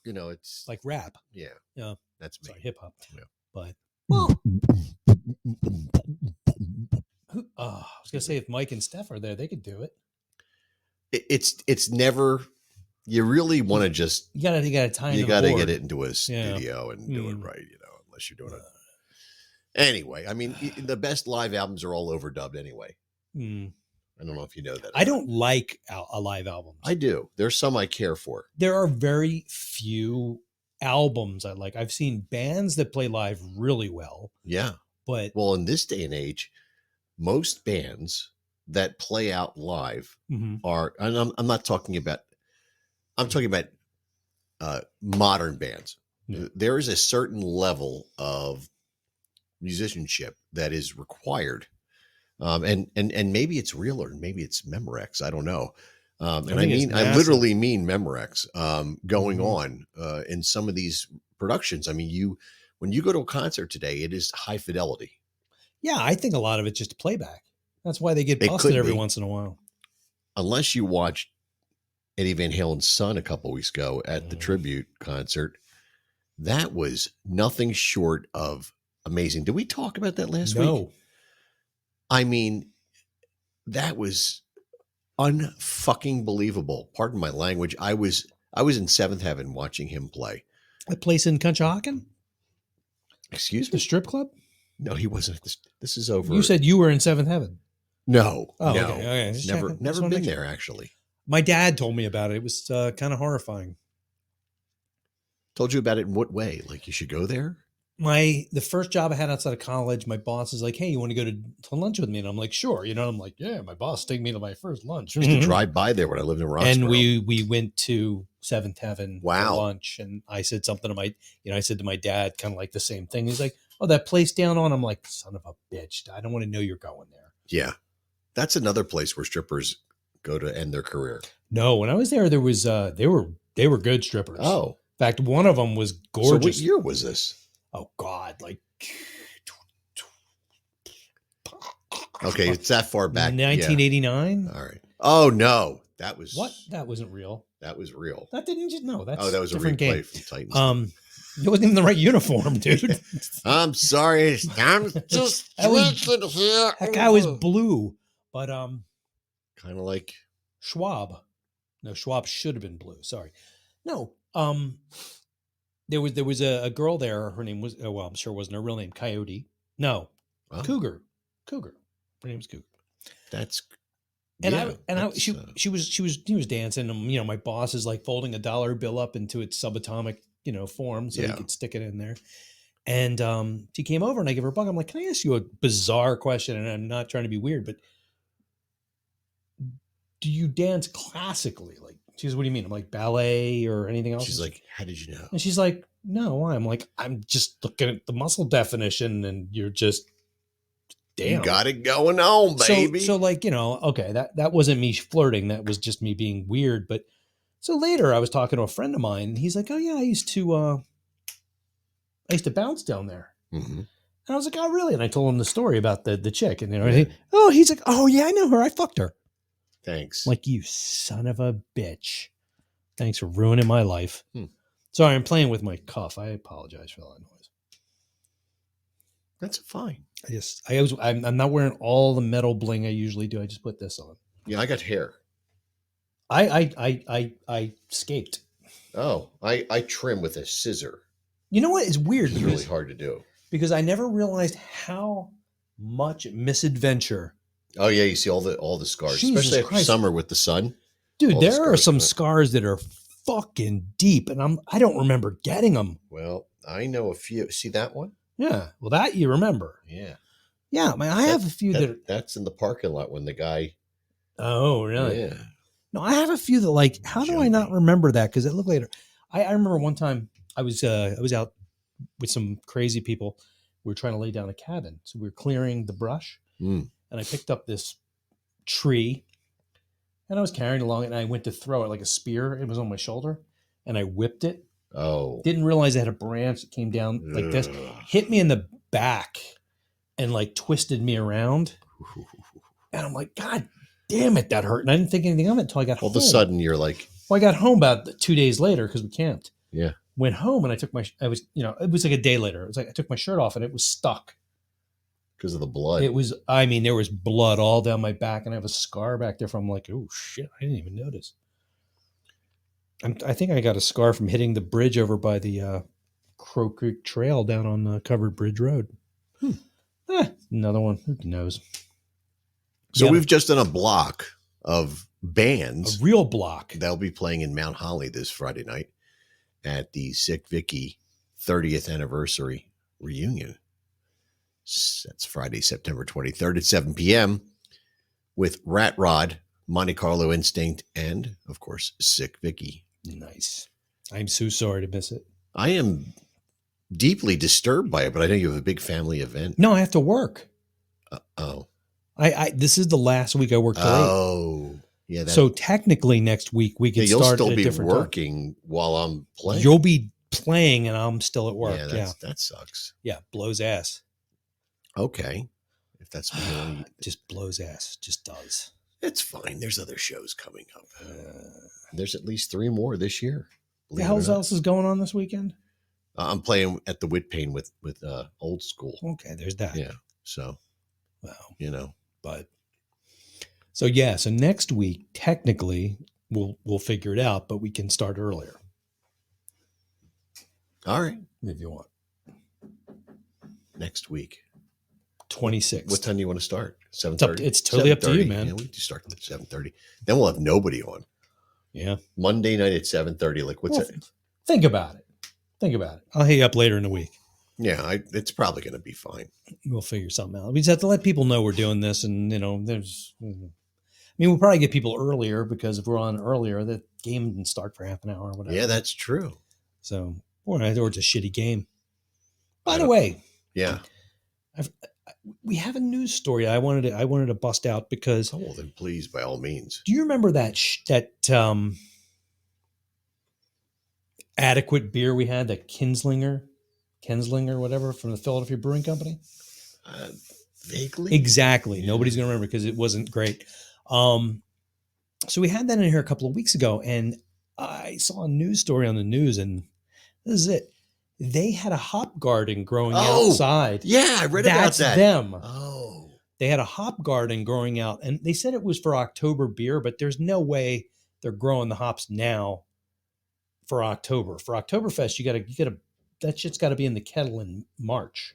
It's like rap. Yeah. Yeah. That's me. Sorry, hip hop. Yeah. But I was gonna say if Mike and Steph are there, they could do it. It's never. You really want to just You gotta tie. you got to get it into a studio and do it right, unless you're doing it. Anyway, I mean, the best live albums are all overdubbed anyway. I don't know if you know that. I don't like live albums. I do. There's some I care for. There are very few albums I like. I've seen bands that play live really well. Yeah. But well, in this day and age, most bands that play out live are, and I'm not talking about, I'm talking about modern bands. Yeah. There is a certain level of musicianship that is required. And maybe it's real or maybe it's Memorex. I don't know. And I literally mean Memorex going on in some of these productions. I mean, when you go to a concert today, it is high fidelity. Yeah, I think a lot of it's just a playback. That's why they get busted every once in a while. Unless you watched Eddie Van Halen's son a couple weeks ago at the tribute concert, that was nothing short of amazing. Did we talk about that last week? No. I mean, that was unfucking believable. Pardon my language. I was in seventh heaven watching him play. A place in Conshohocken? Excuse me? The strip club? No, he wasn't. This is over. You said you were in seventh heaven. No. Oh, no. Okay. Never been there, actually. My dad told me about it. It was kind of horrifying. Told you about it in what way? Like you should go there? The first job I had outside of college, my boss is like, "Hey, you want to go to lunch with me?" And I'm like, "Sure." I'm like, "Yeah." My boss take me to my first lunch. I used to drive by there when I lived in Roxborough. And we went to Seventh Heaven for lunch, and I said something to I said to my dad, kind of like the same thing. He's like, "Oh, that place down on." I'm like, "Son of a bitch! I don't want to know you're going there." Yeah, that's another place where strippers go to end their career. No, when I was there was they were good strippers. Oh, in fact, one of them was gorgeous. So what year was this? Oh God, like okay, it's that far back. 1989. Yeah. All right. Oh no, that was what? That wasn't real. That was real. That didn't just no. That's that was a replay game. from Titans. It wasn't even the right uniform, dude. I'm sorry. I'm just drinking here. That guy was blue, but kind of like Schwab. No, Schwab should have been blue. Sorry. No. There was a girl there. Her name was I'm sure it wasn't her real name. Coyote. No, Cougar. Her name was Cougar. That's. He was dancing. And, my boss is like folding a dollar bill up into its subatomic form so he could stick it in there. And she came over and I give her a buck. I'm like, "Can I ask you a bizarre question?" And I'm not trying to be weird, but do you dance classically? Like, she goes, what do you mean? I'm like, ballet or anything else? She's like, how did you know? and she's like, no, why? I'm like, I'm just looking at the muscle definition and you're just, damn. You got it going on, baby. So like, okay, that wasn't me flirting. That was just me being weird. But so later I was talking to a friend of mine and he's like, oh yeah, I used to bounce down there. Mhm. And I was like, oh really? And I told him the story about the chick and he's like, oh yeah, I know her. I fucked her. Thanks. Like, you son of a bitch. Thanks for ruining my life. Hmm. Sorry, I'm playing with my cuff. I apologize for all that noise. That's fine. I'm not wearing all the metal bling I usually do. I just put this on. Yeah, I got hair. I scaped. Oh, I trim with a scissor. You know what? It's weird It's really hard to do. because I never realized how much misadventure. Oh yeah, you see all the scars, Jesus especially after Christ. summer with the sun. Dude, All the there are scars some come out. scars that are fucking deep, and I don't remember getting them. Well, I know a few. See that one? Yeah, well, that you remember. Yeah. Yeah, man, I have a few that. That's in the parking lot when the guy. Oh, really? Yeah. No, I have a few that like. How do I not remember that? Because it looked later. I remember one time I was out with some crazy people. We were trying to lay down a cabin, so we were clearing the brush, Mm. and I picked up this tree, and I was carrying it along, and I went to throw it like a spear. It was on my shoulder, and I whipped it. Oh. Didn't realize it had a branch that came down like this, Ugh. hit me in the back, and like twisted me around. And I'm like, God damn it, that hurt. And I didn't think anything of it until I got All home. of a sudden, you're like, Well, I got home about 2 days later because we camped. yeah. Went home and I took it was like a day later. It was like I took my shirt off and it was stuck. Because of the blood. It was, there was blood all down my back and I have a scar back there from like, oh shit, I didn't even notice. I think I got a scar from hitting the bridge over by the Crow Creek Trail down on Covered Bridge Road. Another one. Who knows? So Yeah, we've just done a block of bands. a real block. They'll be playing in Mount Holly this Friday night at the Sick Vicky 30th anniversary reunion. That's Friday, September 23rd at 7 p.m. with Rat Rod, Monte Carlo Instinct, and, of course, Sick Vicky. Nice. I'm so sorry to miss it. I am deeply disturbed by it, but I know you have a big family event. No, I have to work. Oh. This is the last week I worked late. Oh. Yeah. So technically next week we can you'll start still at a be different time. working while I'm playing. You'll be playing and I'm still at work. Yeah, Yeah. that sucks. Yeah. Blows ass. Okay. If that's what you want to Just blows ass. Just does. It's fine. There's other shows coming up. There's at least 3 more this year. The believe it hell or not. else is going on this weekend? I'm playing at the Whitpain with Old School. Okay, there's that. Yeah. So, Well, but so yeah, so next week technically we'll figure it out, but we can start earlier all right. if you want. Next week. 26th. What time do you want to start? 7:30? It's totally up to you, 7:30. man. Yeah, we can start at 7:30. Then we'll have nobody on. Yeah. Monday night at 7:30. Like, what's Well, it? Think about it. I'll hit you up later in the week. Yeah, it's probably going to be fine. We'll figure something out. We just have to let people know we're doing this, and we'll probably get people earlier because if we're on earlier, the game didn't start for half an hour or whatever. Yeah, that's true. So, or it's a shitty game. By the way, Yeah. we have a news story I wanted to bust out because. Oh, well, then please, by all means. Do you remember that adequate beer we had, that Kinslinger, whatever, from the Philadelphia Brewing Company? Vaguely. Exactly. Yeah. Nobody's going to remember because it wasn't great. So we had that in here a couple of weeks ago, and I saw a news story on the news, and this is it. They had a hop garden growing outside. Yeah, I read That's about that. them. Oh. They had a hop garden growing out, and they said it was for October beer, but there's no way they're growing the hops now for October. For Oktoberfest, you gotta that shit's got to be in the kettle in March.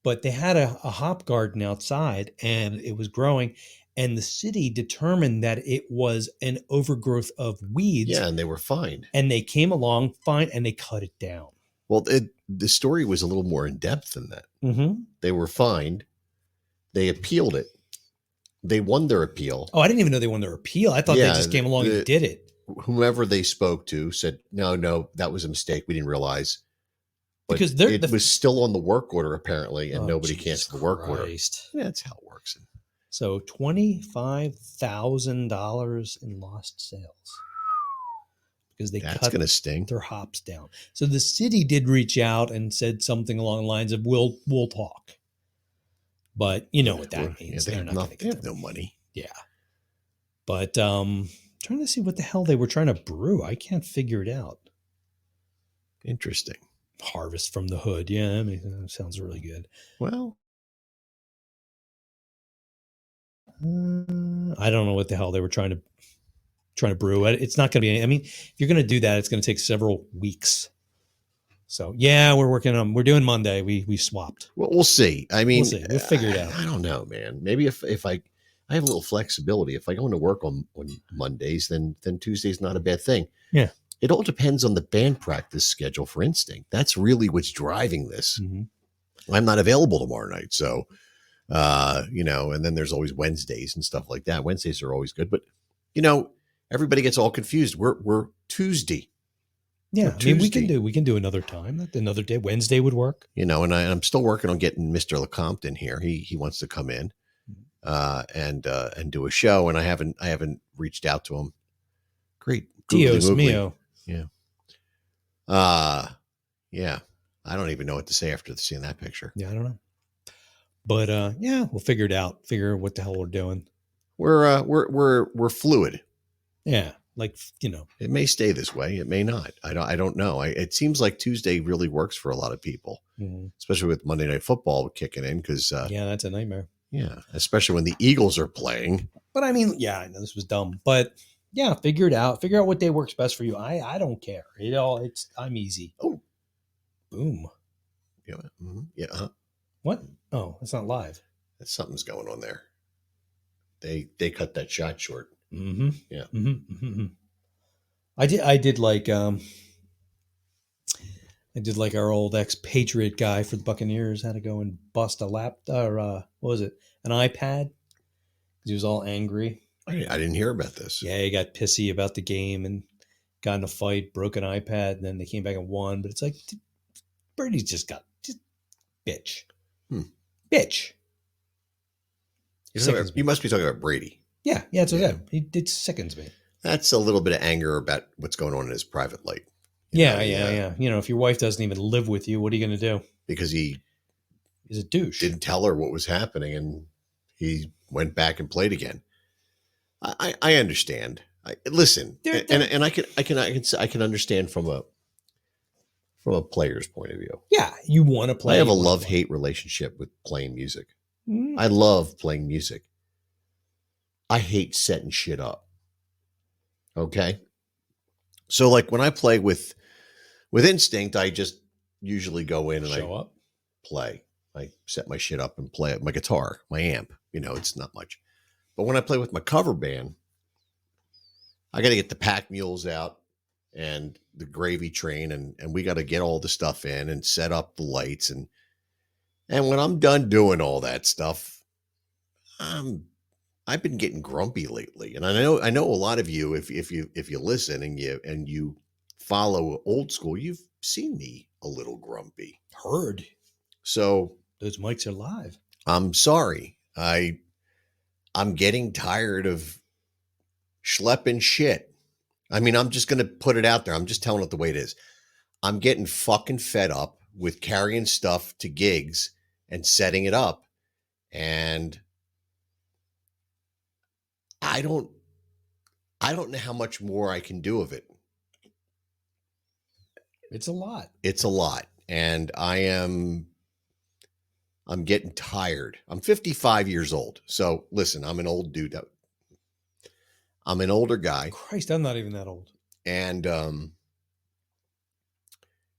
But they had a hop garden outside, and it was growing, and the city determined that it was an overgrowth of weeds. Yeah, and they were fined. And they came along, fine, and they cut it down. Well, the story was a little more in depth than that. Mm-hmm. They were fined. They appealed it. they won their appeal. Oh, I didn't even know they won their appeal. I thought Yeah, they just came along and did it. Whomever they spoke to said, no, that was a mistake. We didn't realize. But Because it was still on the work order, apparently, and Oh, nobody Jesus canceled the work order. Christ. Yeah, that's how it works. So $25,000 in lost sales because they That's cut going to sting. their hops down. So the city did reach out and said something along the lines of we'll talk. But you know what that means. They They're have, not gonna they get have no money. Yeah. But trying to see what the hell they were trying to brew. I can't figure it out. Interesting. Harvest from the Hood. Yeah, I mean, that sounds really good. Well, I don't know what the hell they were trying to brew. It's not going to be. I mean, if you're going to do that, it's going to take several weeks. So yeah, we're doing Monday. We swapped. well, we'll see. I mean, We'll see. We'll figure it out. I don't know, man. Maybe if I have a little flexibility. If I go into work on Mondays, then Tuesday's not a bad thing. Yeah. It all depends on the band practice schedule for Instinct. That's really what's driving this. Mhm. I'm not available tomorrow night, so and then there's always Wednesdays and stuff like that. Wednesdays are always good, but everybody gets all confused. We're Tuesday. Yeah, Or I mean, we can Tuesday. do another time, another day. Wednesday would work. And I'm still working on getting Mr. LeCompte in here. He wants to come in and do a show, and I haven't reached out to him. Great. Dios Googly-moogly. mio. Yeah. Yeah. I don't even know what to say after seeing that picture. Yeah, I don't know. But yeah, we'll figure it out. Figure what the hell we're doing. We're fluid. Yeah, like It may stay this way. It may not. I don't know. It seems like Tuesday really works for a lot of people, especially with Monday Night Football kicking in. Because yeah, that's a nightmare. yeah, especially when the Eagles are playing. But I mean, yeah, I know this was dumb, but yeah, figure it out. Figure out what day works best for you. I don't care. I'm easy. Oh, boom. Yeah. Mhm. Yeah. Uh-huh. What? Oh, it's not live. Something's going on there. They cut that shot short. Mm-hmm. Yeah. Mm-hmm. Mm-hmm. I did like our old expatriate guy for the Buccaneers had to go and bust a what was it? An iPad? Because he was all angry. I didn't hear about this. Yeah, he got pissy about the game and got in a fight, broke an iPad, and then they came back and won. But it's like Brady's just bitch. Bitch. You must be talking about Brady. Yeah, it's okay. It sickens me. That's a little bit of anger about what's going on in his private life. Yeah. If your wife doesn't even live with you, what are you going to do? Because he's a douche. Didn't tell her what was happening, and he went back and played again. I understand. Listen, and I can understand from a player's point of view. Yeah, you want to play. I have a love-hate relationship with playing music. I love playing music. I hate setting shit up. Okay? So like when I play with Instinct, I just usually go in and show up, play. I set my shit up and play my guitar, my amp. It's not much. But when I play with my cover band, I got to get the pack mules out and the gravy train, and we got to get all the stuff in and set up the lights. And when I'm done doing all that stuff, I've been getting grumpy lately. And I know a lot of you, if you listen and you follow old school, you've seen me a little grumpy. Heard. So those mics are live. I'm sorry. I'm getting tired of schlepping shit. I mean, I'm just going to put it out there. I'm just telling it the way it is. I'm getting fucking fed up with carrying stuff to gigs and setting it up. And I don't know how much more I can do of it. It's a lot. It's a lot. And I'm getting tired. I'm 55 years old. So listen, I'm an old dude. I'm an older guy. Christ, I'm not even that old. And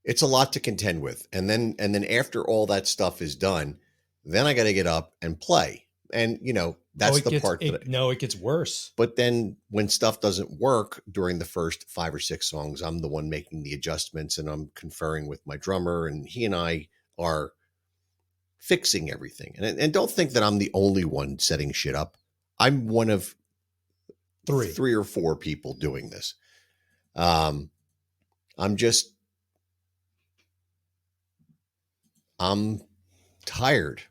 it's a lot to contend with. And then after all that stuff is done, then I got to get up and play. And that's the part that it gets worse. But then when stuff doesn't work during the first 5 or 6 songs, I'm the one making the adjustments, and I'm conferring with my drummer, and he and I are fixing everything. And don't think that I'm the only one setting shit up. I'm one of Three. 3 or 4 people doing this. I'm tired.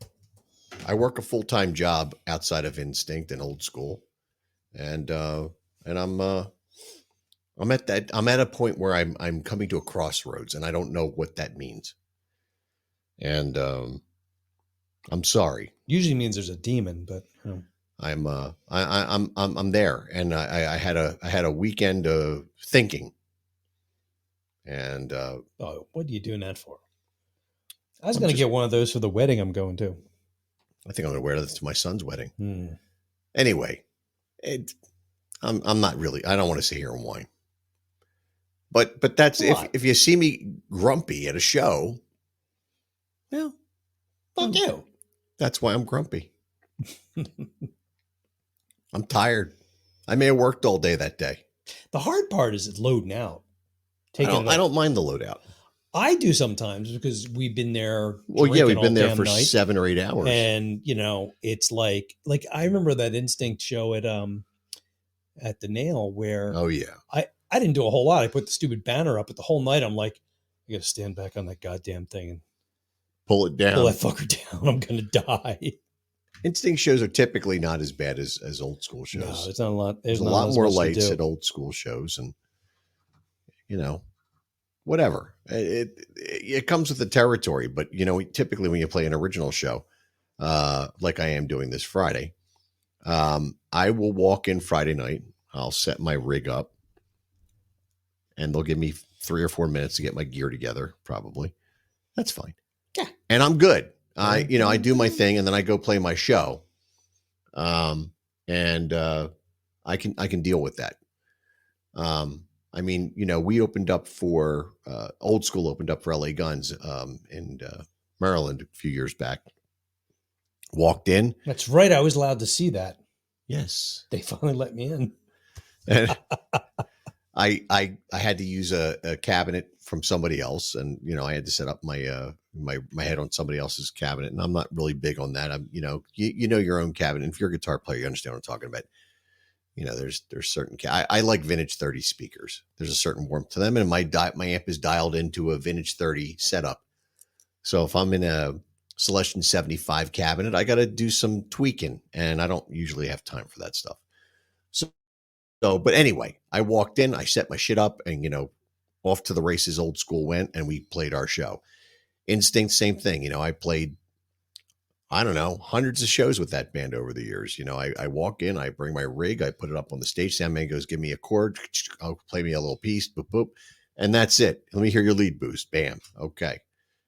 I work a full-time job outside of Instinct and Old School. And I'm at a point where I'm coming to a crossroads and I don't know what that means. And I'm sorry. Usually means there's a demon, but I'm there, and I had a weekend of thinking. And what are you doing that for? I was going to get one of those for the wedding I'm going to. I think I'm going to wear this to my son's wedding. Hmm. Anyway, I'm not really. I don't want to sit here and whine. But that's if you see me grumpy at a show, well, fuck you. That's why I'm grumpy. I'm tired. I may have worked all day that day. The hard part is it's loading out. I don't mind the load out. I do sometimes because we've been there. Well, yeah, we've been there damn for night. 7 or 8 hours. And, it's like I remember that Instinct show at the Nail where oh yeah, I didn't do a whole lot. I put the stupid banner up, but the whole night I'm like, I got to stand back on that goddamn thing and pull it down. Pull that fucker down. I'm going to die. Instinct shows are typically not as bad as Old School shows. No, it's not a lot. There's a lot more lights at Old School shows, and whatever. It comes with the territory, but typically when you play an original show, like I am doing this Friday, I will walk in Friday night. I'll set my rig up, and they'll give me 3 or 4 minutes to get my gear together. Probably, that's fine. Yeah, and I'm good. I do my thing, and then I go play my show, and I can deal with that. We opened up for Old School opened up for LA Guns in Maryland a few years back. Walked in. That's right. I was allowed to see that. Yes, they finally let me in. And I had to use a cabinet from somebody else, and I had to set up my my head on somebody else's cabinet, and I'm not really big on that. I'm your own cabinet. If you're a guitar player, you understand what I'm talking about. There's certain I like Vintage 30 speakers. There's a certain warmth to them, and my amp is dialed into a Vintage 30 setup. So if I'm in a Celestion 75 cabinet, I got to do some tweaking, and I don't usually have time for that stuff. But anyway, I walked in, I set my shit up, and off to the races. Old School went, and we played our show. Instinct, same thing. I played, I don't know, hundreds of shows with that band over the years. I walk in, I bring my rig, I put it up on the stage. Sound man goes, give me a chord, I'll play me a little piece, boop, boop. And that's it. Let me hear your lead boost. Bam. Okay.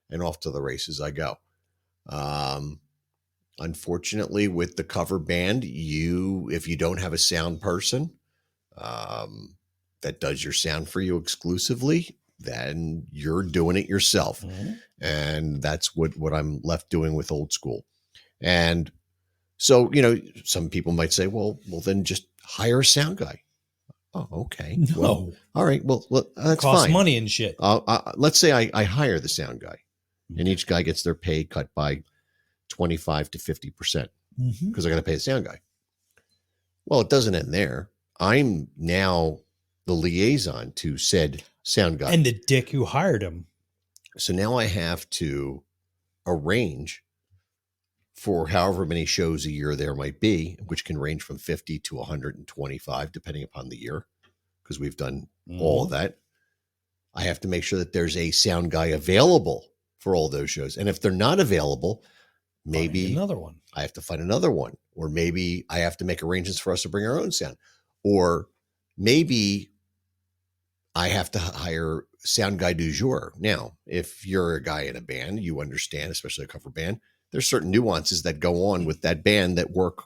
And off to the races I go. Unfortunately, with the cover band, if you don't have a sound person that does your sound for you exclusively, then you're doing it yourself. Mm-hmm. And that's what I'm left doing with Old School. And so, some people might say, well, then just hire a sound guy. Oh, okay. No. Well, all right. Well, that's costs fine. money and shit. Let's say I hire the sound guy, and each guy gets their pay cut by 25 to 50% because I got to pay the sound guy. Well, it doesn't end there. I'm now the liaison to said sound guy. And the dick who hired him. So now I have to arrange for however many shows a year there might be, which can range from 50 to 125, depending upon the year, because we've done all of that. I have to make sure that there's a sound guy available for all those shows. And if they're not available, maybe another one. I have to find another one, or maybe I have to make arrangements for us to bring our own sound, or maybe I have to hire sound guy du jour. Now, if you're a guy in a band, you understand, especially a cover band, there's certain nuances that go on with that band that work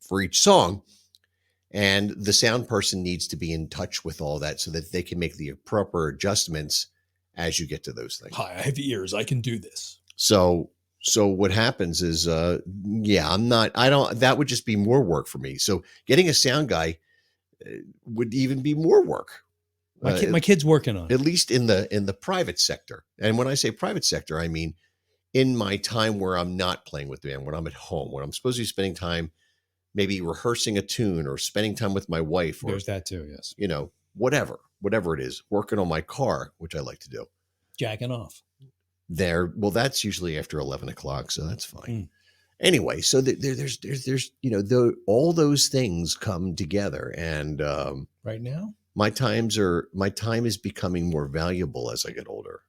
for each song. And the sound person needs to be in touch with all that so that they can make the proper adjustments as you get to those things. Hi, I have ears. I can do this. So what happens is, that would just be more work for me. So getting a sound guy would even be more work. My kid's working on it. At least in the private sector. And when I say private sector, I mean in my time where I'm not playing with the band, when I'm at home, when I'm supposed to be spending time maybe rehearsing a tune or spending time with my wife or, There's that too. Yes. whatever it is, working on my car, which I like to do. Jacking off. Well, that's usually after 11 o'clock. So that's fine. Mm. Anyway, so there's all those things come together, and Right now. my time is becoming more valuable as I get older,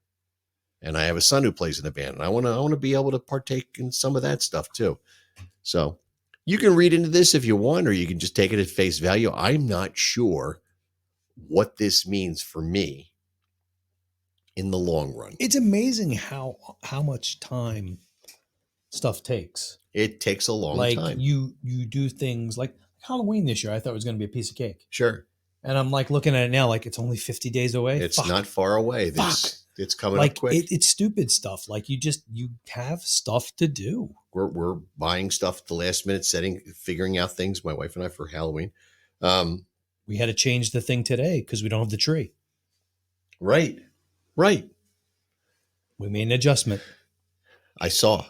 and I have a son who plays in a band, and I want to be able to partake in some of that stuff too. So you can read into this if you want, or you can just take it at face value. I'm not sure what this means for me in the long run. It's amazing how much time stuff takes. It takes a long like time. you do things like Halloween this year. I thought it was going to be a piece of cake, Sure. and I'm like looking at it now, like it's only 50 days away. It's Fuck. not far away. Fuck. It's coming like up quick. it's stupid stuff. Like you have stuff to do. We're buying stuff at the last minute, figuring out things, my wife and I, for Halloween. We had to change the thing today because we don't have the tree. Right. We made an adjustment. I saw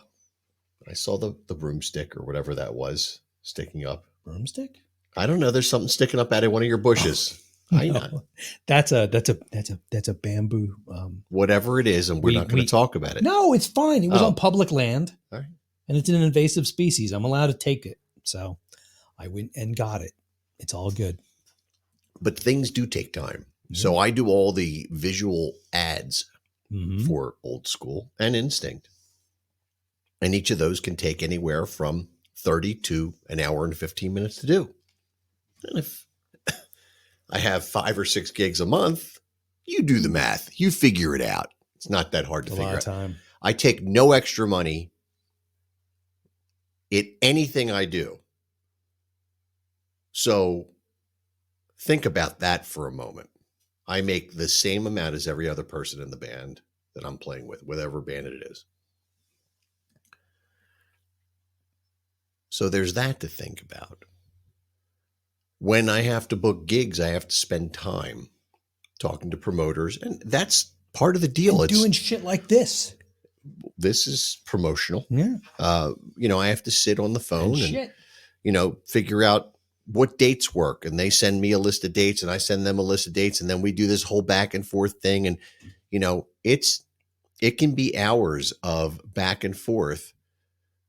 the broomstick or whatever that was sticking up. Broomstick? I don't know. There's something sticking up out of one of your bushes. I know. No. That's a bamboo. Whatever it is, and we're not going to talk about it. No, it's fine. It was Oh. on public land, All right. and it's an invasive species. I'm allowed to take it, so I went and got it. It's all good. But things do take time. Yeah. So I do all the visual ads Mhm. for Old School and Instinct. And each of those can take anywhere from 30 to an hour and 15 minutes to do. And if I have 5 or 6 gigs a month, you do the math. You figure it out. It's not that hard to A figure lot of out. time. I take no extra money in anything I do. So think about that for a moment. I make the same amount as every other person in the band that I'm playing with, whatever band it is. So there's that to think about. When I have to book gigs, I have to spend time talking to promoters, and that's part of the deal. And doing shit like this. This is promotional. Yeah. I have to sit on the phone And and, shit. figure out what dates work. And they send me a list of dates and I send them a list of dates. And then we do this whole back and forth thing. And, it can be hours of back and forth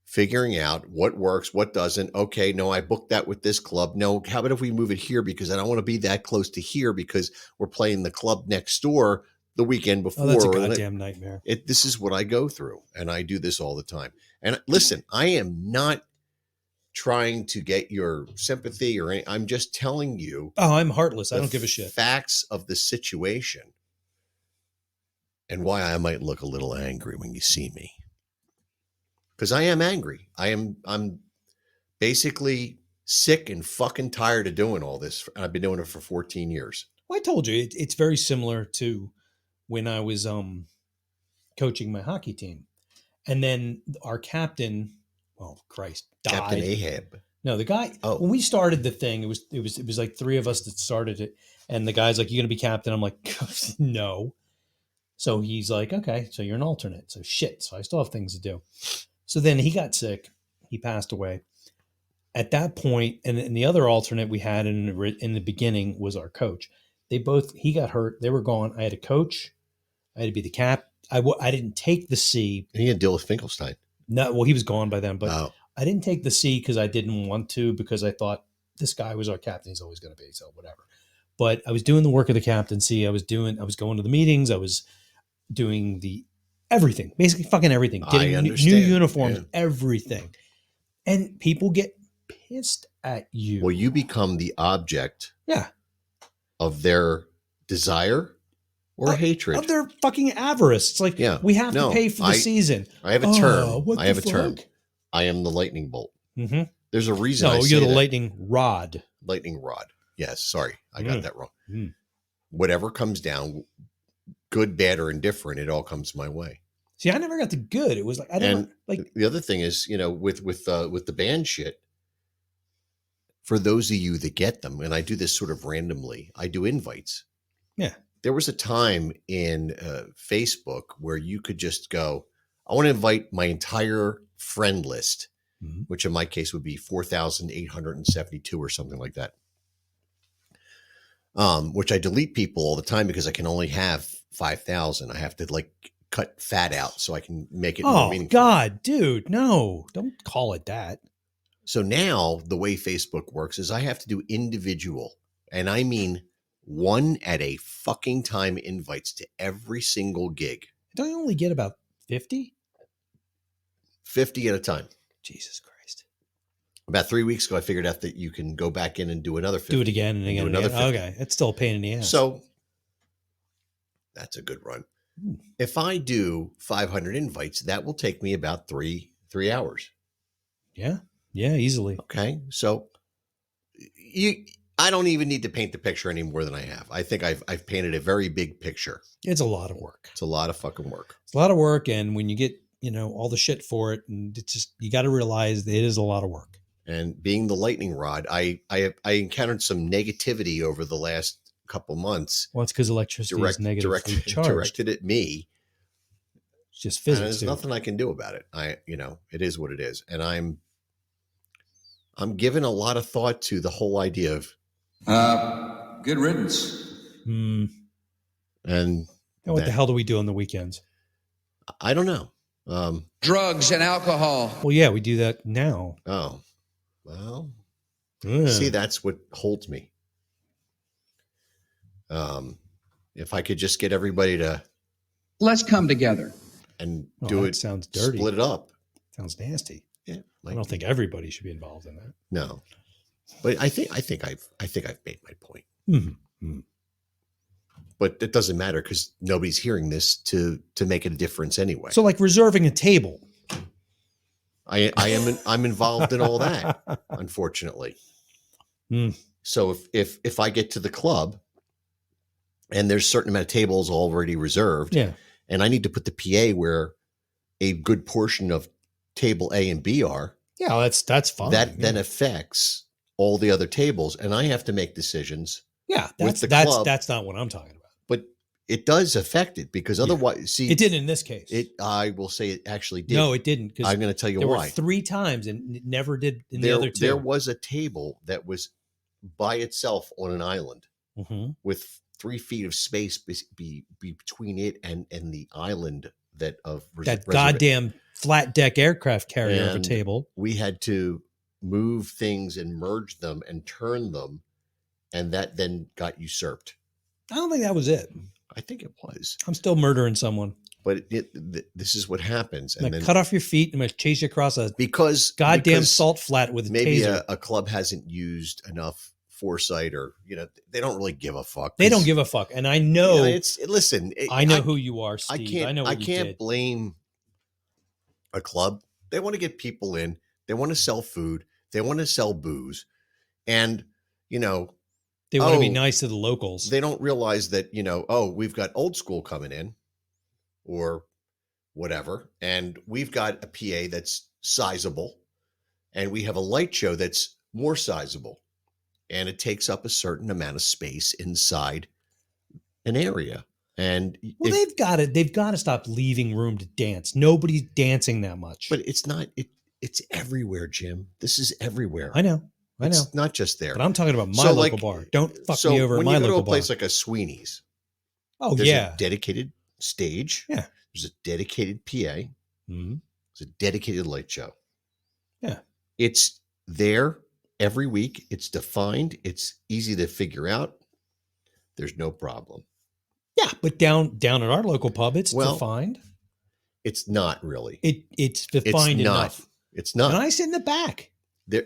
figuring out what works, what doesn't. Okay, no, I booked that with this club. No, how about if we move it here? Because I don't want to be that close to here because we're playing the club next door the weekend before. Oh, that's a or the- goddamn nightmare. This is what I go through, and I do this all the time. And listen, I am not trying to get your sympathy or any, I'm just telling you. Oh, I'm heartless. I the don't give a shit. Facts of the situation and why I might look a little angry when you see me. Because I am angry. I'm basically sick and fucking tired of doing all this. I've been doing it for 14 years. Well, I told you it's very similar to when I was coaching my hockey team, and then our captain, oh Christ, died. Captain Ahab. No, the guy. Oh. When we started the thing, it was like 3 of us that started it, and the guy's like, "You gonna be captain?" I'm like, "No." So he's like, "Okay, so you're an alternate." So shit. So I still have things to do. So then he got sick. He passed away. At that point, and the other alternate we had in the beginning was our coach. He got hurt. They were gone. I had a coach. I had to be the cap. I didn't take the C. And he had to deal with Finkelstein. No, well, he was gone by then, but Oh. I didn't take the C because I didn't want to, because I thought this guy was our captain. He's always going to be, so whatever. But I was doing the work of the captaincy. I was going to the meetings. I was doing everything, basically fucking everything. I Getting new understand. uniforms, Yeah. everything. And people get pissed at you. Well, you become the object Yeah. of their desire or hatred. Of their fucking avarice. It's like, Yeah. we have No, to pay for the I- season. I have a Oh, term. what I the have a term. fuck? I am the lightning bolt. Mm-hmm. There's a reason I No, say you're the that. lightning rod. Lightning rod. Yes, sorry. I got that wrong. Mm. Whatever comes down, good, bad, or indifferent, it all comes my way. See, I never got the good. It was like, I never, And like, the other thing is, with the band shit, for those of you that get them, and I do this sort of randomly, I do invites. Yeah. There was a time in Facebook where you could just go, I want to invite my entire friend list Mhm. which in my case would be 4,872 or something like that. Which I delete people all the time because I can only have 5,000. I have to like cut fat out so I can make it more Oh meaningful. God, dude, no, don't call it that. So now the way Facebook works is I have to do individual, and I mean one at a fucking time invites to every single gig, Don't you only get about 50? 50 at a time. Jesus Christ. About 3 weeks ago, I figured out that you can go back in and do another 50. Do it again and again. do And another again. 50. Okay. It's still a pain in the ass. So that's a good run. Hmm. If I do 500 invites, that will take me about three hours. yeah. Yeah, easily. Okay. So I don't even need to paint the picture any more than I have. I think I've painted a very big picture. It's a lot of work. It's a lot of fucking work. It's a lot of work. And when you get, all the shit for it, and it's just, you got to realize that it is a lot of work. And being the lightning rod, I encountered some negativity over the last couple months. Well, it's because electricity is negatively charged. Directed at me. It's just And physics. there's dude. nothing I can do about it. It is what it is. And I'm giving a lot of thought to the whole idea of Good riddance. Hmm. and Now, what the that- hell do we do on the weekends? I don't know. Drugs and alcohol. Well, yeah, we do that now. Oh, well, Yeah. see, that's what holds me. If I could just get everybody to Let's come together. and Oh, do that it, sounds dirty. split it up. Sounds nasty. Yeah, I don't think everybody should be involved in that. no, but I think I've made my point. Mhm. But it doesn't matter because nobody's hearing this to make a difference anyway. So, like reserving a table. I'm involved in all that, unfortunately. Hmm. So if I get to the club and there's a certain amount of tables already reserved, Yeah. and I need to put the PA where a good portion of table A and B are, Yeah, that's fine. that yeah. then affects all the other tables, and I have to make decisions. Yeah, with the that's club. that's not what I'm talking about. But it does affect it because otherwise, see, It didn't in this case. I will say it actually did. No, it didn't. Because I'm going to tell you there why. were 3 times and it never did in the other 2. There was a table that was by itself on an island Mhm. with 3 feet of space between it and the island that that goddamn flat deck aircraft carrier of a And table. we had to move things and merge them and turn them, and that then got usurped. I don't think that was it. I think it was, I'm still murdering someone. but this is what happens, I'm and gonna then cut off your feet. I'm gonna chase you across a because salt flat with a maybe taser. a club hasn't used enough foresight, or they don't really give a fuck. They don't give a fuck, and I know. I know who you are, Steve. I know what I you can't did. blame a club. They want to get people in. They want to sell food. They want to sell booze, and They want to be nice to the locals. they don't realize that we've got old school coming in, or whatever, and we've got a PA that's sizable, and we have a light show that's more sizable, and it takes up a certain amount of space inside an area. And Well, they've got to stop leaving room to dance. Nobody's dancing that much. but it's not. It's everywhere, Jim. This is everywhere. I know. It's not just there. But I'm talking about my So, local bar. Don't fuck so me over when at my you go to local a place bar. like a Sweeney's, Oh, there's yeah. a dedicated stage. Yeah. There's a dedicated PA. Mm-hmm. There's a dedicated light show. Yeah. It's there every week. It's defined. It's easy to figure out. There's no problem. Yeah, but down at our local pub, it's defined. It's not really. It's defined it's not. enough. It's not. And I sit in the back.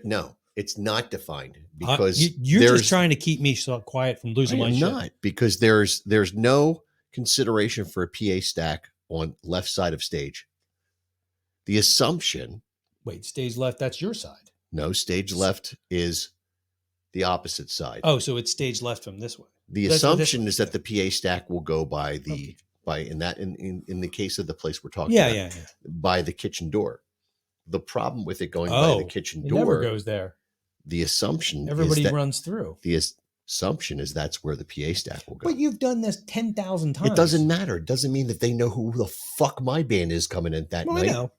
No, it's not defined because you're there's just trying to keep me so quiet from losing I my am shit. not, because there's no consideration for a PA stack on left side of stage. The assumption, Wait, stage left, that's your side. no, stage left is the opposite side. Oh, so it's stage left from this way. The That's- assumption is that the PA stack will go by the in the case of the place we're talking Yeah, about, yeah. by the kitchen door. The problem with it going by the kitchen it door, never goes there. the assumption Everybody is that runs through. the assumption is that's where the PA stack will go. But you've done this 10,000 times. It doesn't matter. It doesn't mean that they know who the fuck my band is coming in that Well, night. I know.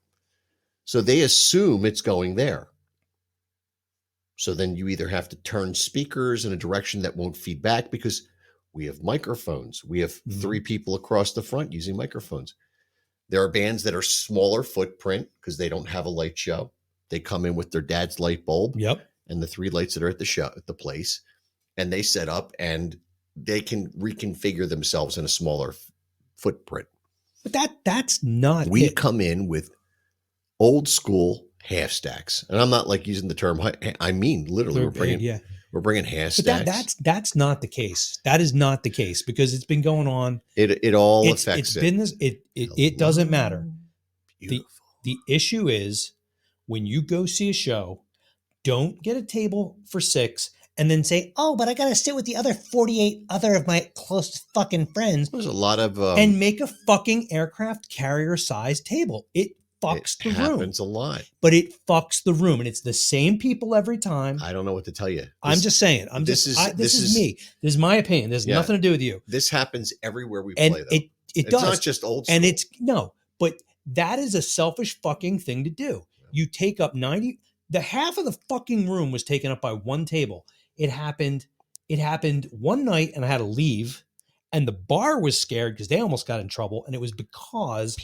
So they assume it's going there. So then you either have to turn speakers in a direction that won't feed back because we have microphones. We have 3 people across the front using microphones. There are bands that are smaller footprint because they don't have a light show. They come in with their dad's light bulb and the 3 lights that are at the show at the place, and they set up and they can reconfigure themselves in a smaller footprint. But that's not We it. come in with old school half stacks, and I'm not like using the term. I mean, literally, we're bringing half But stacks. that's not the case. That is not the case because it's been going on. It all affects it's it. been this. It doesn't matter. The issue is when you go see a show, don't get a table for 6 and then say, "Oh, but I got to sit with the other 48 other of my closest fucking friends." There's a lot of and make a fucking aircraft carrier size table. It fucks the room. Happens a lot. But it fucks the room, and it's the same people every time. I don't know what to tell you. I'm just saying. This is me. This is my opinion. This has nothing to do with you. This happens everywhere we And play. Though. It it's does. not just old school. And it's but that is a selfish fucking thing to do. You take up the half of the fucking room was taken up by one table. It happened one night, and I had to leave, and the bar was scared because they almost got in trouble, and it was because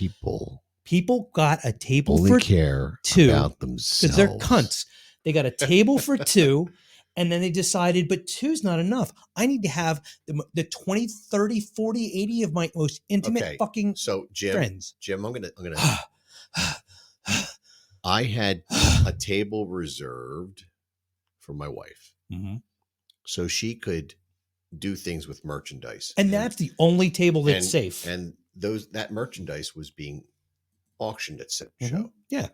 people got a table only for care 2 about themselves because they're cunts. They got a table for 2, and then they decided, but 2's not enough. I need to have the 20, 30, 40, 80 of my most intimate fucking so Jim, friends. Jim, I'm gonna I had a table reserved for my wife, so she could do things with merchandise, and that's the only table that's and, safe. And that merchandise was being auctioned at said show, yeah,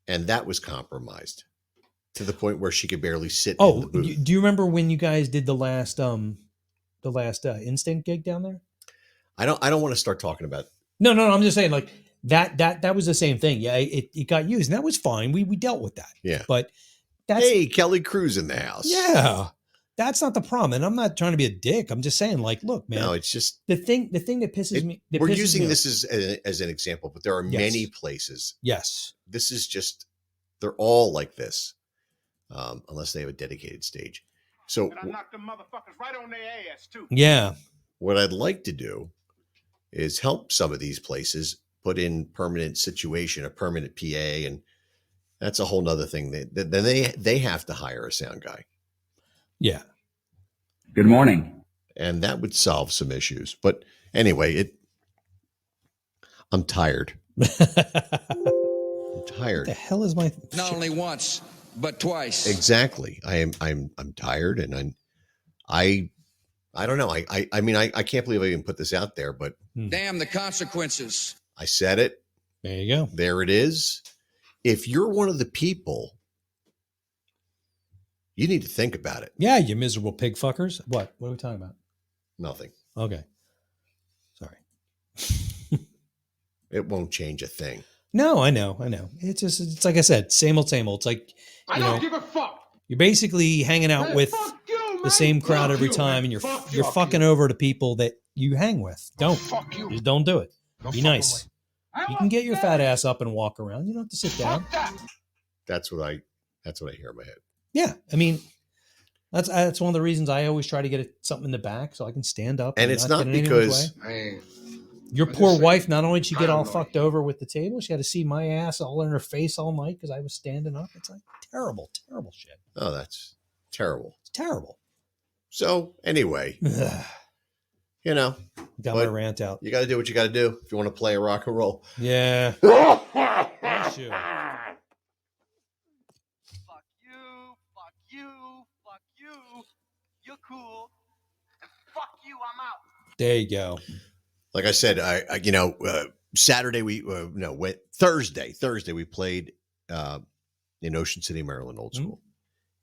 and that was compromised to the point where she could barely sit. Oh, in the booth. do you remember when you guys did the last Instinct gig down there? I don't want to start talking about. No. I'm just saying, like that was the same thing. Yeah, it got used, and that was fine. We dealt with that. Yeah, but that's hey, Kelly Cruz in the house. Yeah, that's not the problem. And I'm not trying to be a dick. I'm just saying, like, look, man. No, it's just the thing that pisses me. We're using this as an example, but there are many places. Yes, this is just they're all like this, unless they have a dedicated stage. So And I knocked them motherfuckers right on their ass too. Yeah. What I'd like to do is help some of these places put in permanent situation, a permanent PA, and that's a whole nother thing. Then they have to hire a sound guy. Yeah. Good morning. And that would solve some issues. But anyway, I'm tired. I'm tired. What the hell is my Not only once, but twice. Exactly. I'm tired, and I don't know. I mean I can't believe I even put this out there, but Damn the consequences. I said it. There you go. There it is. If you're one of the people, you need to think about it. Yeah, you miserable pig fuckers. What are we talking about? Nothing. Okay. Sorry. It won't change a thing. No, I know. It's like I said, same old. It's like, I don't give a fuck. You're basically hanging out Hey, with fuck you, the man. same crowd Fuck every you, time, man. and you're Fuck fucking you. over to people that you hang with. Don't. Fuck you. Just don't do it. Don't Be fuck nice. You can get your fat ass up and walk around. You don't have to sit down. That's what I hear in my head. Yeah, I mean, that's one of the reasons I always try to get something in the back so I can stand up. And it's not get in anyone's because way. Your poor wife, not only did she get all fucked over with the table, she had to see my ass all in her face all night because I was standing up. It's like terrible shit. Oh, that's terrible. It's terrible. So anyway, got my rant out. You got to do what you got to do if you want to play a rock and roll. Yeah. Fuck you. Fuck you. You're cool. And fuck you, I'm out. There you go. Like I said, Saturday Thursday we played in Ocean City, Maryland, Old School,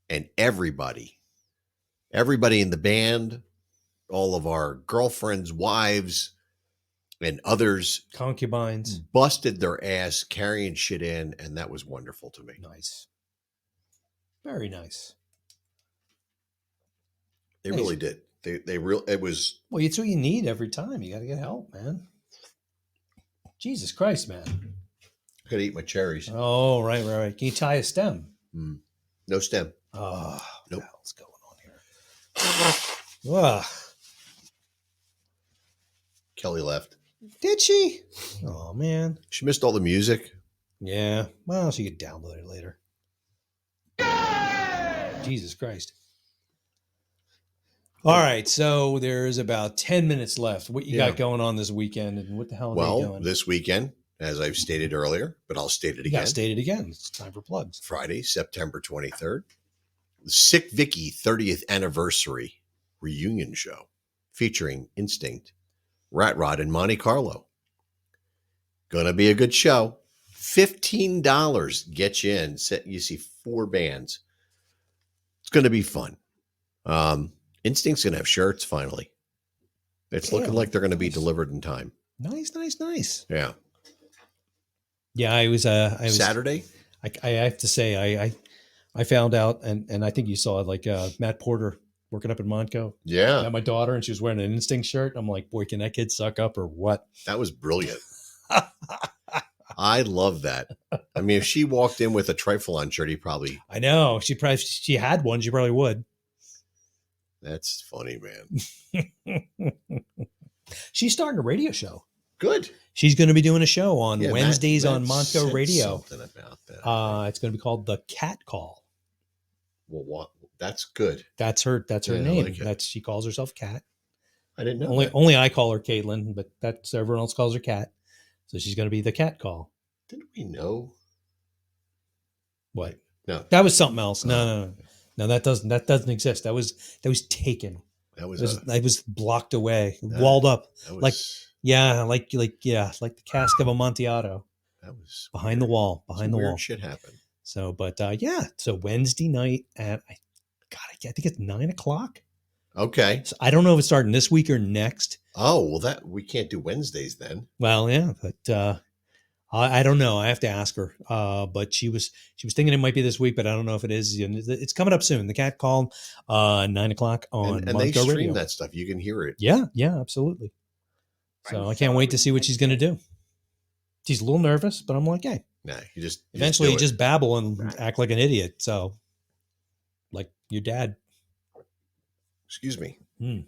and everybody in the band, all of our girlfriends, wives, and others, concubines, busted their ass carrying shit in, and that was wonderful to me. Nice, very nice. They Nice. really did. It was. Well, it's what you need every time. You got to get help, man. Jesus Christ, man. Gotta eat my cherries. Oh, right. Can you tie a stem? No stem. Oh, Nope. what the hell's going on here? Ugh. Kelly left. Did she? Oh, man. She missed all the music. Yeah. Well, she could download it later. Jesus Christ. All right. So there's about 10 minutes left. What you got going on this weekend, and what the hell are they doing? This weekend, as I've stated earlier, but I'll state it You got again. to state it again. It's time for plugs. Friday, September 23rd, the Sick Vicky 30th anniversary reunion show featuring Instinct, Rat Rod, and Monte Carlo. Gonna be a good show. $15 gets you in. You see 4 bands. It's gonna be fun. Instinct's gonna have shirts finally. It's looking like they're gonna be delivered in time. Nice. Yeah. Yeah, I was Saturday. I have to say, I found out, and I think you saw it, like Matt Porter working up in Montco. Yeah. I met my daughter, and she was wearing an Instinct shirt. I'm like, boy, can that kid suck up or what? That was brilliant. I love that. I mean, if she walked in with a Trifalon shirt, he probably. I know she had one. She probably would. That's funny, man. She's starting a radio show. Good. She's going to be doing a show on Wednesdays Matt on Montco said Radio. Something about that. It's going to be called The Cat Call. Well, what? That's good. That's her Yeah, I name. like it. That's she calls herself Cat. I didn't know. Only I call her Caitlin, but that's everyone else calls her Cat. So she's going to be The Cat Call. Didn't we know? What? No, that was something else. No, that doesn't exist. That was taken. That was it was blocked away, walled up, like the cask of Amontillado. That was behind the wall. Weird shit happened. So, but so Wednesday night at I think it's 9:00. Okay. So I don't know if it's starting this week or next. Oh well, that we can't do Wednesdays then. Well, yeah, but I don't know. I have to ask her. But she was thinking it might be this week, but I don't know if it is. It's coming up soon. The Cat Call, 9:00 on and they Montco stream Radio. that stuff. You can hear it. Yeah, absolutely. So I can't wait to see what she's going to do. She's a little nervous, but I'm like, hey. Nah, you just Eventually, do you it. just babble and act like an idiot. So, like your dad. Excuse me. There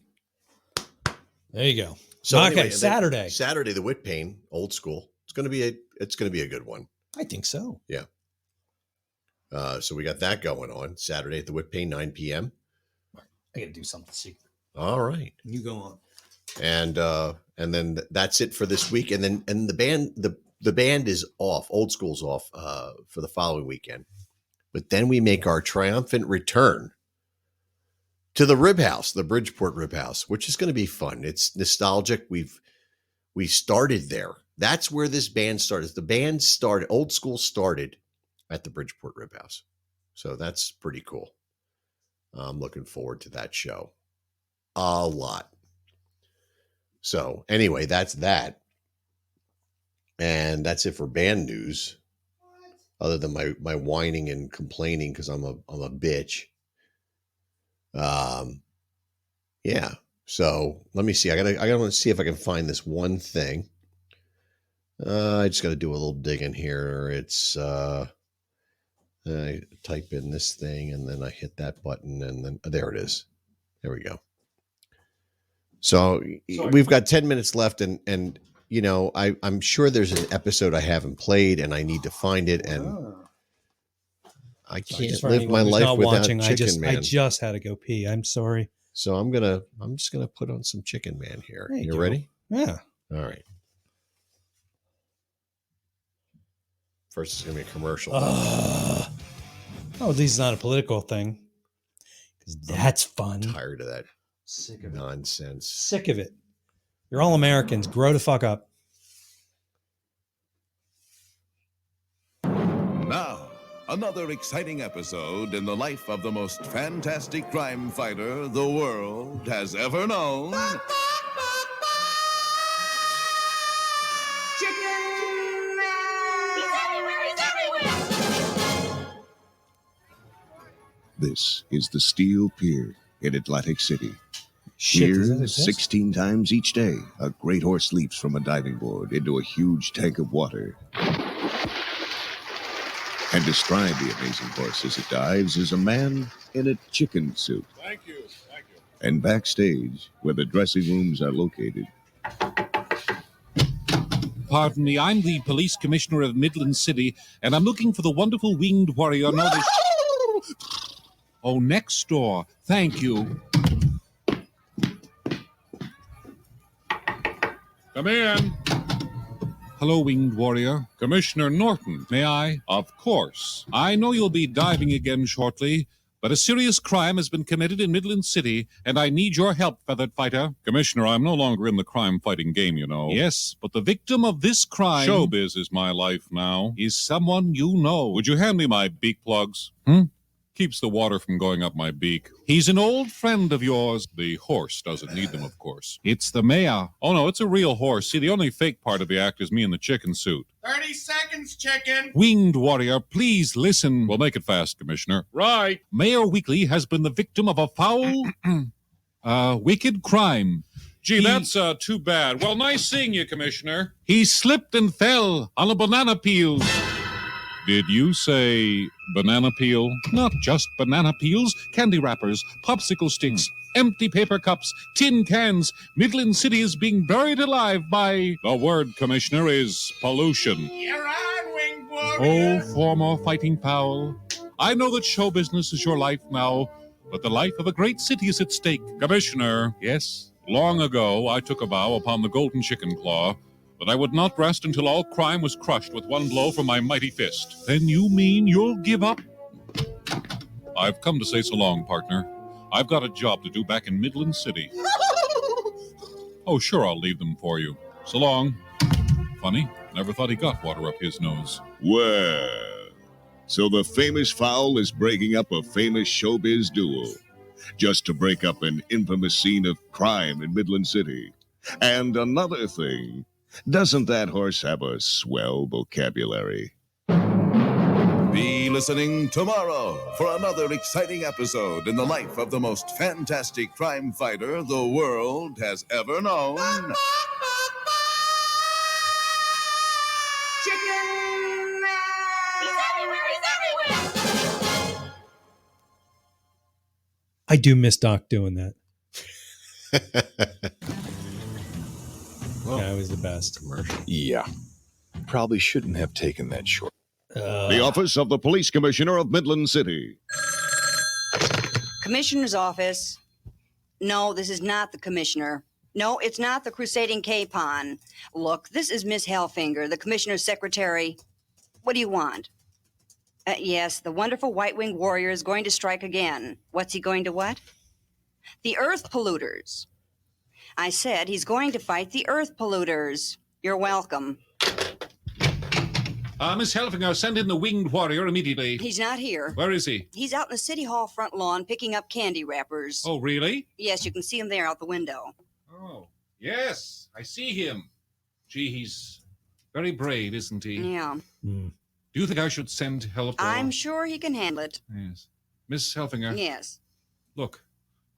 you go. So okay, anyway, Saturday. Saturday, the Whit Pain, old school. It's gonna be a good one. I think so. Yeah. So we got that going on Saturday at the Whit Pain, 9 p.m. I got to do something secret. All right. You go on. And then that's it for this week. And then the band is off. Old School's off for the following weekend. But then we make our triumphant return to the Rib House, the Bridgeport Rib House, which is going to be fun. It's nostalgic. We started there. That's where this band started. The band started, Old School started at the Bridgeport Rib House. So that's pretty cool. I'm looking forward to that show a lot. So anyway, that's that. And that's it for band news. Other than my whining and complaining because I'm a bitch. Yeah. So let me see. I gotta see if I can find this one thing. I just gotta do a little digging here. It's I type in this thing and then I hit that button and then there it is. There we go. So we've got 10 minutes left and you know, I'm sure there's an episode I haven't played and I need to find it and I can't live my life without Chicken Man. I just had to go pee. I'm sorry. So I'm just gonna put on some Chicken Man here. There you You go. ready? Yeah. All right. First, it's gonna be a commercial. Oh, this is not a political thing. Because that's fun. Tired of that Sick of it. nonsense. Sick of it. You're all Americans. Grow the fuck up. Now, another exciting episode in the life of the most fantastic crime fighter the world has ever known. This is the Steel Pier in Atlantic City. Shit, does that Here, exist? 16 times each day, a great horse leaps from a diving board into a huge tank of water. And astride the amazing horse as it dives is a man in a chicken suit. Thank you. Thank you. And backstage, where the dressing rooms are located, Pardon me, I'm the police commissioner of Midland City, and I'm looking for the wonderful winged warrior. Oh, next door. Thank you. Come in. Hello, winged warrior. Commissioner Norton, may I? Of course. I know you'll be diving again shortly, but a serious crime has been committed in Midland City, and I need your help, feathered fighter. Commissioner, I'm no longer in the crime-fighting game, you know. Yes, but the victim of this crime— showbiz is my life now— is someone you know. Would you hand me my beak plugs? Keeps the water from going up my beak. He's an old friend of yours. The horse doesn't need them, of course. It's the mayor. Oh, no, it's a real horse. See, the only fake part of the act is me in the chicken suit. 30 seconds, chicken. Winged warrior, please listen. We'll make it fast, Commissioner. Right. Mayor Weekly has been the victim of a foul, wicked crime. Gee, that's too bad. Well, nice seeing you, Commissioner. He slipped and fell on a banana peel. Did you say banana peel? Not just banana peels, candy wrappers, popsicle sticks, empty paper cups, tin cans. Midland City is being buried alive by— the word, Commissioner, is pollution. You're on, winged warrior. Oh, former fighting fowl. I know that show business is your life now, but the life of a great city is at stake. Commissioner, yes, long ago I took a vow upon the golden chicken claw that I would not rest until all crime was crushed with one blow from my mighty fist. Then you mean you'll give up? I've come to say so long, partner. I've got a job to do back in Midland City. Oh, sure, I'll leave them for you. So long. Funny, never thought he got water up his nose. well, so the famous fowl is breaking up a famous showbiz duo just to break up an infamous scene of crime in Midland City. And another thing, doesn't that horse have a swell vocabulary? Be listening tomorrow for another exciting episode in the life of the most fantastic crime fighter the world has ever known. Chicken. He's everywhere! He's everywhere! I do miss Doc doing that. That was the best. Yeah. Probably shouldn't have taken that short. The office of the police commissioner of Midland City. Commissioner's office. No, this is not the commissioner. No, it's not the crusading capon. Look, this is Miss Hellfinger, the commissioner's secretary. What do you want? Yes, the wonderful white-winged warrior is going to strike again. What's he going to what? The earth polluters. I said he's going to fight the earth polluters. You're welcome. Miss Hellfinger, send in the winged warrior immediately. He's not here. Where is he? He's out in the city hall front lawn picking up candy wrappers. Oh, really? Yes, you can see him there out the window. Oh, yes, I see him. Gee, he's very brave, isn't he? Yeah. Do you think I should send help? I'm sure he can handle it. Yes. Miss Hellfinger? Yes. Look,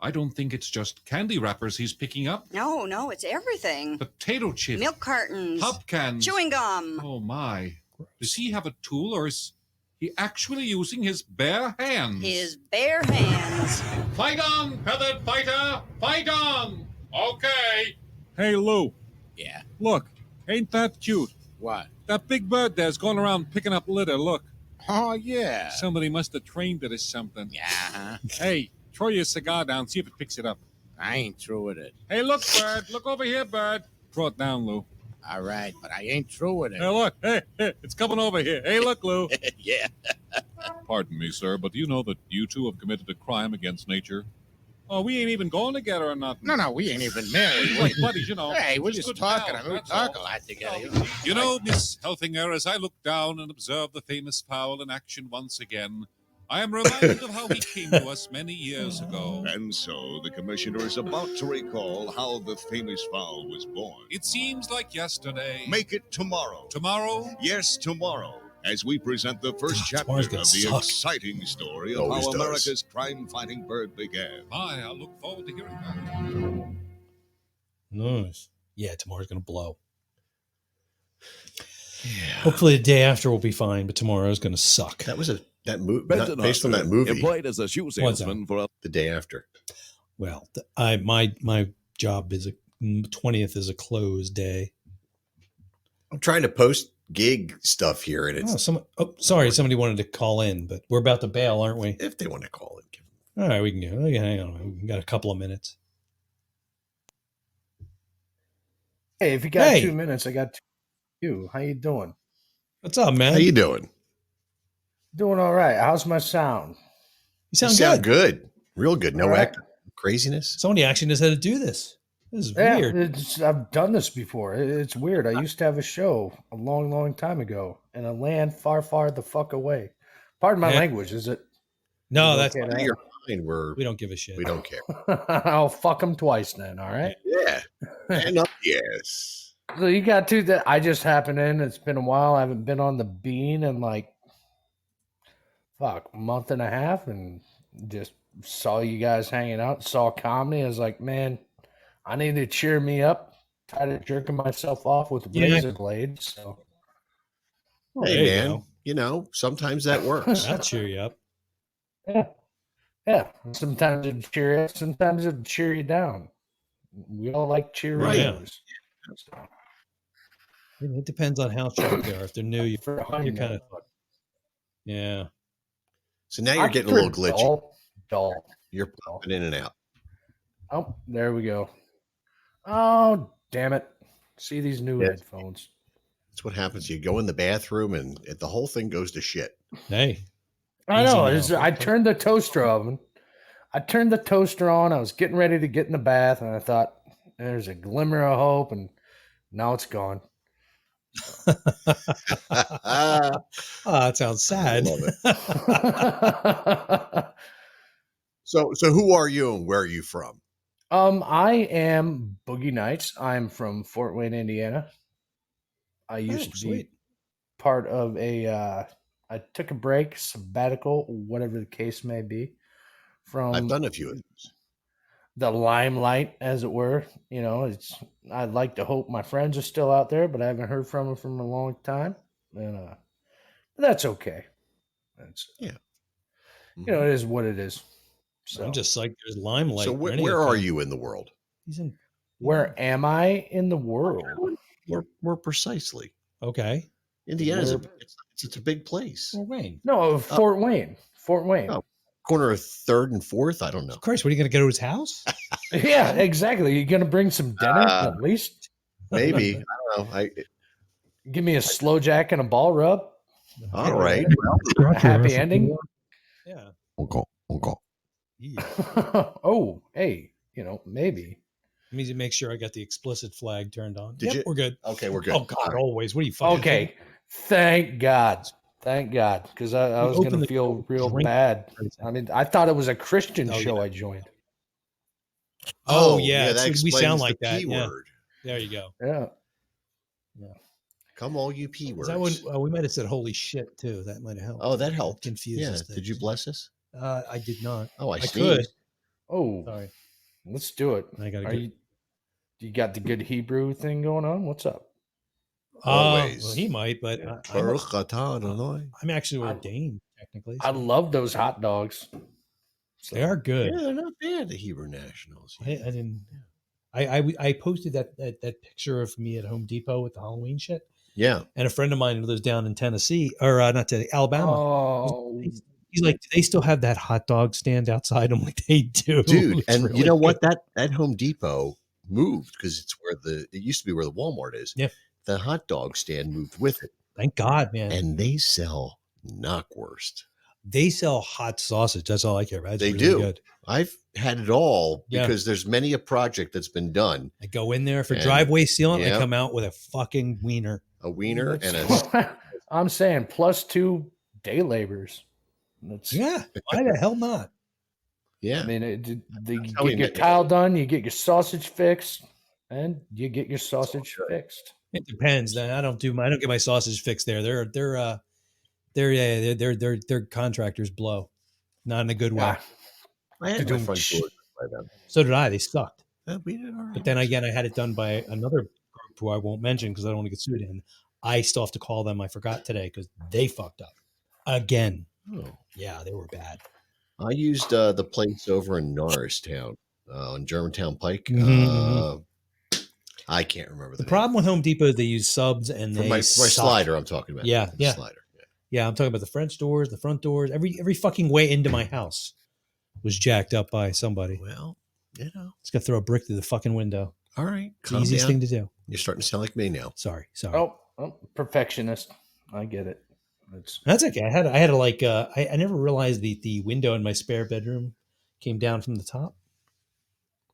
I don't think it's just candy wrappers he's picking up. No, it's everything. Potato chips. Milk cartons. Pop cans. Chewing gum. Oh, my. Does he have a tool, or is he actually using his bare hands? His bare hands. Fight on, feathered fighter! Fight on! Okay. Hey, Lou. Yeah. Look, ain't that cute? What? That big bird there's going around picking up litter, look. Oh, yeah. Somebody must have trained it or something. Yeah. Hey, throw your cigar down, see if it picks it up. I ain't through with it. Hey, look, bird. Look over here, bird. Throw it down, Lou. All right, but I ain't through with it. Hey, look. Hey, it's coming over here. Hey, look, Lou. Yeah. Pardon me, sir, but do you know that you two have committed a crime against nature? Oh, we ain't even going together or nothing. No, we ain't even married. Like buddies, you know. Hey, we're Just just good talking. pals, I mean, we that's talk all. a lot together. You know, Miss Hellfinger, as I look down and observe the famous fowl in action once again, I am reminded of how he came to us many years ago. And so the commissioner is about to recall how the famous fowl was born. It seems like yesterday. Make it tomorrow. Tomorrow? Yes, tomorrow. As we present the first chapter tomorrow's of gonna the suck. exciting story It of always how does. America's crime-fighting bird began. Hi, I look forward to hearing that. Nice. Yeah, tomorrow's going to blow. Hopefully the day after will be fine, but tomorrow is going to suck. That was that movie Benton based on that Hoffer, movie. employed as a shoe What's that? salesman for a The day after. Well, my job is 20th is a closed day. I'm trying to post gig stuff here, and it's Sorry, somebody wanted to call in, but we're about to bail, aren't we? if they want to call it. All right, we can go. Okay, hang on. We got a couple of minutes. Hey, if you got Hey. 2 minutes, I got you. How you doing? What's up, man? How you doing? Doing all right. How's my sound? You sound You sound good. good. Real good. No All right. act craziness. Somebody actually knows how to do this. This is Yeah, weird. I've done this before. It's weird. I used to have a show a long, long time ago in a land far, far the fuck away. Pardon my Yeah. language. Is it? No, is it that's okay fine. now? You're fine. We don't give a shit. We don't care. I'll fuck them twice then. All right. Yeah. And yes. So you got two that I just happened in. It's been a while. I haven't been on the bean in like a month and a half, and just saw you guys hanging out. Saw comedy. I was like, man, I need to cheer me up. Tired jerking myself off with Yeah. razor blades. So There Hey, you man. go. You know, sometimes that works. That'll cheer you up. yeah. Sometimes it'd cheer you. Sometimes it'd cheer you down. We all like Cheerios. It depends on how sharp they are. If they're new, you're kind of yeah. So now you're getting a little glitchy. Dull. You're popping in and out. Oh, there we go. Oh, damn it. See these new Yes. headphones. That's what happens. You go in the bathroom and the whole thing goes to shit. Hey. I Easy know. now. it's- I turned the toaster oven. I turned the toaster on. I was getting ready to get in the bath, and I thought, there's a glimmer of hope, and now it's gone. Oh, that sounds sad. Love it. So who are you and where are you from? I am Boogie Nights. I'm from Fort Wayne, Indiana. I used to be sweet. part of I took a break, sabbatical, whatever the case may be, from I've done a few of those. the limelight, as it were. You know, I'd like to hope my friends are still out there, but I haven't heard from them from a long time, and that's okay. That's Yeah. You know, it is what it is. So I'm just like there's limelight. So for where any are of them. you in the world? He's in. where am I in the world? More precisely. Okay. Indiana's Where- it's a big place. Fort Wayne. No, Fort Wayne. Fort Wayne. Oh, corner of 3rd and 4th. I don't know. Christ, what are you going to go to his house? Yeah, exactly. You gonna bring some dinner at least? Maybe. I don't know. Give me a slow jack and a ball rub. All right. A happy ending. Yeah. Uncle. Oh, hey, maybe. It means to make sure I got the explicit flag turned on. Did you? We're good. Okay, we're good. Oh God, All right. always. What are you fucking? Okay. Thank God. Thank God. Because I We was opened gonna the feel door, real drink. bad. I mean, I thought it was a Christian Oh, show yeah. I joined. Oh yeah, that we explains sound like the that. P Yeah. word. There you go. Yeah. Come all you P Is words. that when we might have said "holy shit" too? That might have helped. Oh, that helped. Confuses Yeah. Did you bless us? I did not. Oh, I I see. could. Oh, Sorry. let's do it. I gotta Are get- you got the good Hebrew thing going on? What's up? Always. Well, he might, but Baruch atah Adonai. I'm actually ordained technically. I love those hot dogs. They are good. Yeah, they're not bad. The Hebrew Nationals. I didn't. I posted that picture of me at Home Depot with the Halloween shit. Yeah. And a friend of mine who lives down in Tennessee, or not Tennessee, Alabama. Oh, He's like, do they still have that hot dog stand outside? I'm like, they do, Dude, It's and really you know good. what? That Home Depot moved because it's where it used to be where the Walmart is. Yeah. The hot dog stand moved with it. Thank God, man. And they sell knockwurst. They sell hot sausage. That's all I care about. It's They really do. Good. I've had it all Yeah. because there's many a project that's been done. I go in there for And- driveway sealant. I Yep. come out with a fucking wiener. A wiener and a I'm saying +2 day laborers. That's Yeah. Why the hell not? yeah. I mean, you how we get your met. tile done, you get your sausage fixed, and you get your sausage fixed. It depends. I don't get my sausage fixed there. Their contractors blow, not in a good way. Ah, I had my front door by them. So did I. They sucked. We did all right. But then again, I had it done by another group who I won't mention because I don't want to get sued in. I still have to call them. I forgot today because they fucked up again. Oh. Yeah, they were bad. I used the place over in Norristown on Germantown Pike. Mhm, I can't remember The the problem with Home Depot, they use subs and For they my suck. slider, I'm talking about. Yeah, The yeah, slider. yeah. I'm talking about the French doors, the front doors. Every fucking way into my house was jacked up by somebody. Well, you know, It's gonna throw a brick through the fucking window. all right. It's the easiest thing to do. You're starting to sound like me now. Sorry. Oh, perfectionist. I get it. It's That's okay. I had to like I never realized the window in my spare bedroom came down from the top.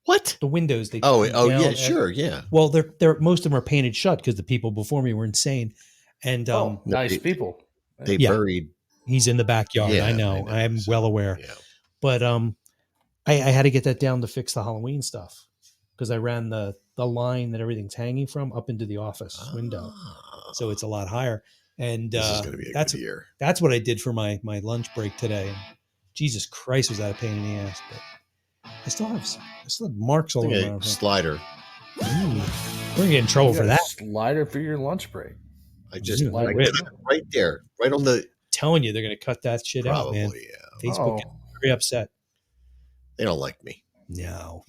What? The windows they Oh, come oh down yeah, and- sure, yeah. Well, they're most of them are painted shut because the people before me were insane. And oh, nice they- people. They Yeah. buried. he's in the backyard. Yeah, I know. I'm well aware. Yeah. But I had to get that down to fix the Halloween stuff because I ran the line that everything's hanging from up into the office window, so it's a lot higher. And This is going to be a that's good year. that's what I did for my lunch break today. And Jesus Christ, was that a pain in the ass? But I still have marks all Okay, around. slider. Ooh, we're gonna get in trouble You for got a that. slider for your lunch break. I just Ooh, I whip. did it right there, right on the. Telling you, they're gonna cut that shit out, man. Probably, yeah. Facebook Oh. is very upset. They don't like me. No,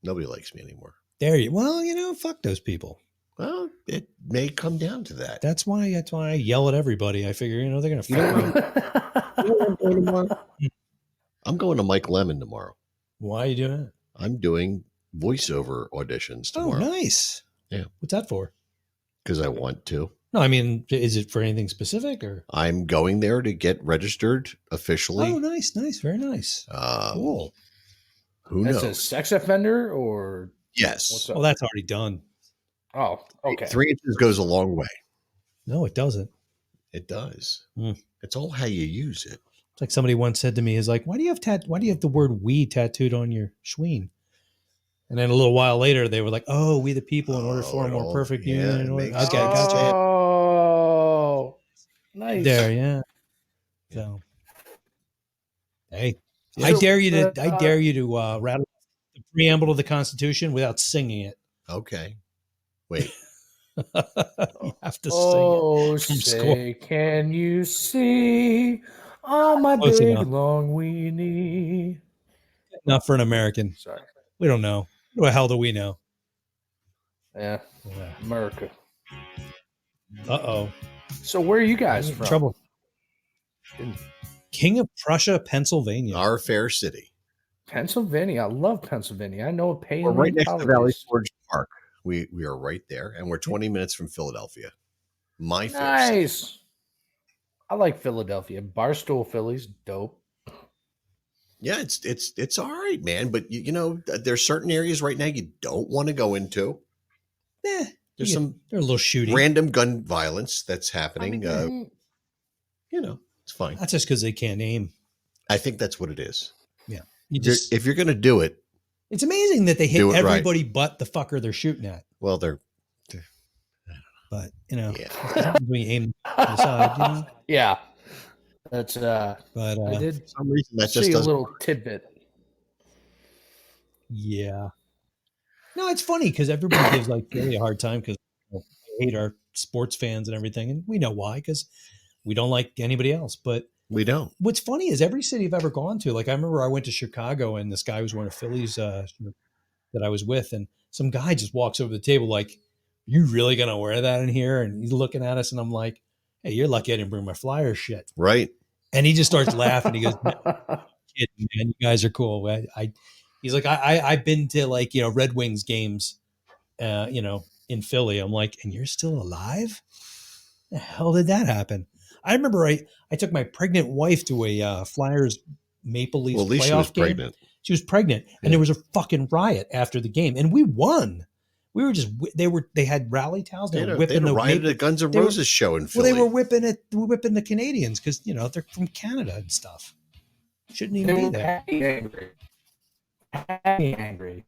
Nobody likes me anymore. there you. Well, fuck those people. Well, it may come down to that. That's why I yell at everybody. I figure, they're gonna You know fuck me. You know what I'm doing tomorrow? I'm going to Mike Lemon tomorrow. Why are you doing it? I'm doing voiceover auditions Oh, tomorrow. nice. Yeah. What's that for? Because I want to. No, I mean, is it for anything specific or? I'm going there to get registered officially. Oh, nice, very nice. Cool. Who That's knows? a sex offender or Yes. what's up? Well, that's already done. Oh, okay. 3 inches goes a long way. No, it doesn't. It does. Hmm. It's all how you use it. It's like somebody once said to me, "Is like, why do you have the word 'we' tattooed on your schween?" And then a little while later, they were like, "Oh, we the people, in order for a more perfect yeah, union." it in order-" makes Okay, gotcha. Oh, nice. There, yeah. So, hey, So, I dare you to rattle the preamble of the Constitution without singing it. Okay. Wait. You have to sing Oh, it from say, score. can you see on my Close big enough. long weenie? Not for an American. Sorry. We don't know. What the hell do we know? Yeah, America. Uh-oh. So where are you guys In from? trouble. King of Prussia, Pennsylvania. Our fair city. Pennsylvania. I love Pennsylvania. I know a We're right next to Valley paleontologist. Forge Park. We are right there, and we're 20 minutes from Philadelphia. My fair city. Nice. I like Philadelphia. Barstool Phillies, dope. Yeah, it's all right, man. But you know, there's certain areas right now you don't want to go into. Eh, There's some they're a little shooty. random gun violence that's happening. You know, it's fine. That's just because they can't aim. I think that's what it is. Yeah. If you're going to do it, It's amazing that they hit Do it right. everybody but the fucker they're shooting at. well, they're But what happens when you aim to the side, Yeah. That's But I did for some reason that see just a doesn't. little tidbit. yeah. No, it's funny because everybody gives like Philly a hard time because they hate our sports fans and everything, and we know why because we don't like anybody else. But We don't. what's funny is every city I've ever gone to, like I remember I went to Chicago and this guy was wearing a Phillies shirt that I was with, and some guy just walks over the table like, "You really gonna wear that in here?" And he's looking at us, and I'm like, "Hey, you're lucky I didn't bring my Flyer shit." Right. And he just starts laughing. He goes, "No, kid, man, you guys are cool." He's like, I've been to like Red Wings games, in Philly. I'm like, and you're still alive? The hell did that happen? I remember I took my pregnant wife to a Flyers Maple Leafs Well, at least playoff she was game. pregnant. She was pregnant, and there was a fucking riot after the game, and we won. We were just they had rally towels. They were whipping They the riot Maple- at Guns N' they were- Roses show in Well, Philly. they were whipping the Canadians because they're from Canada and stuff. Shouldn't even be there. Happy angry. Happy angry.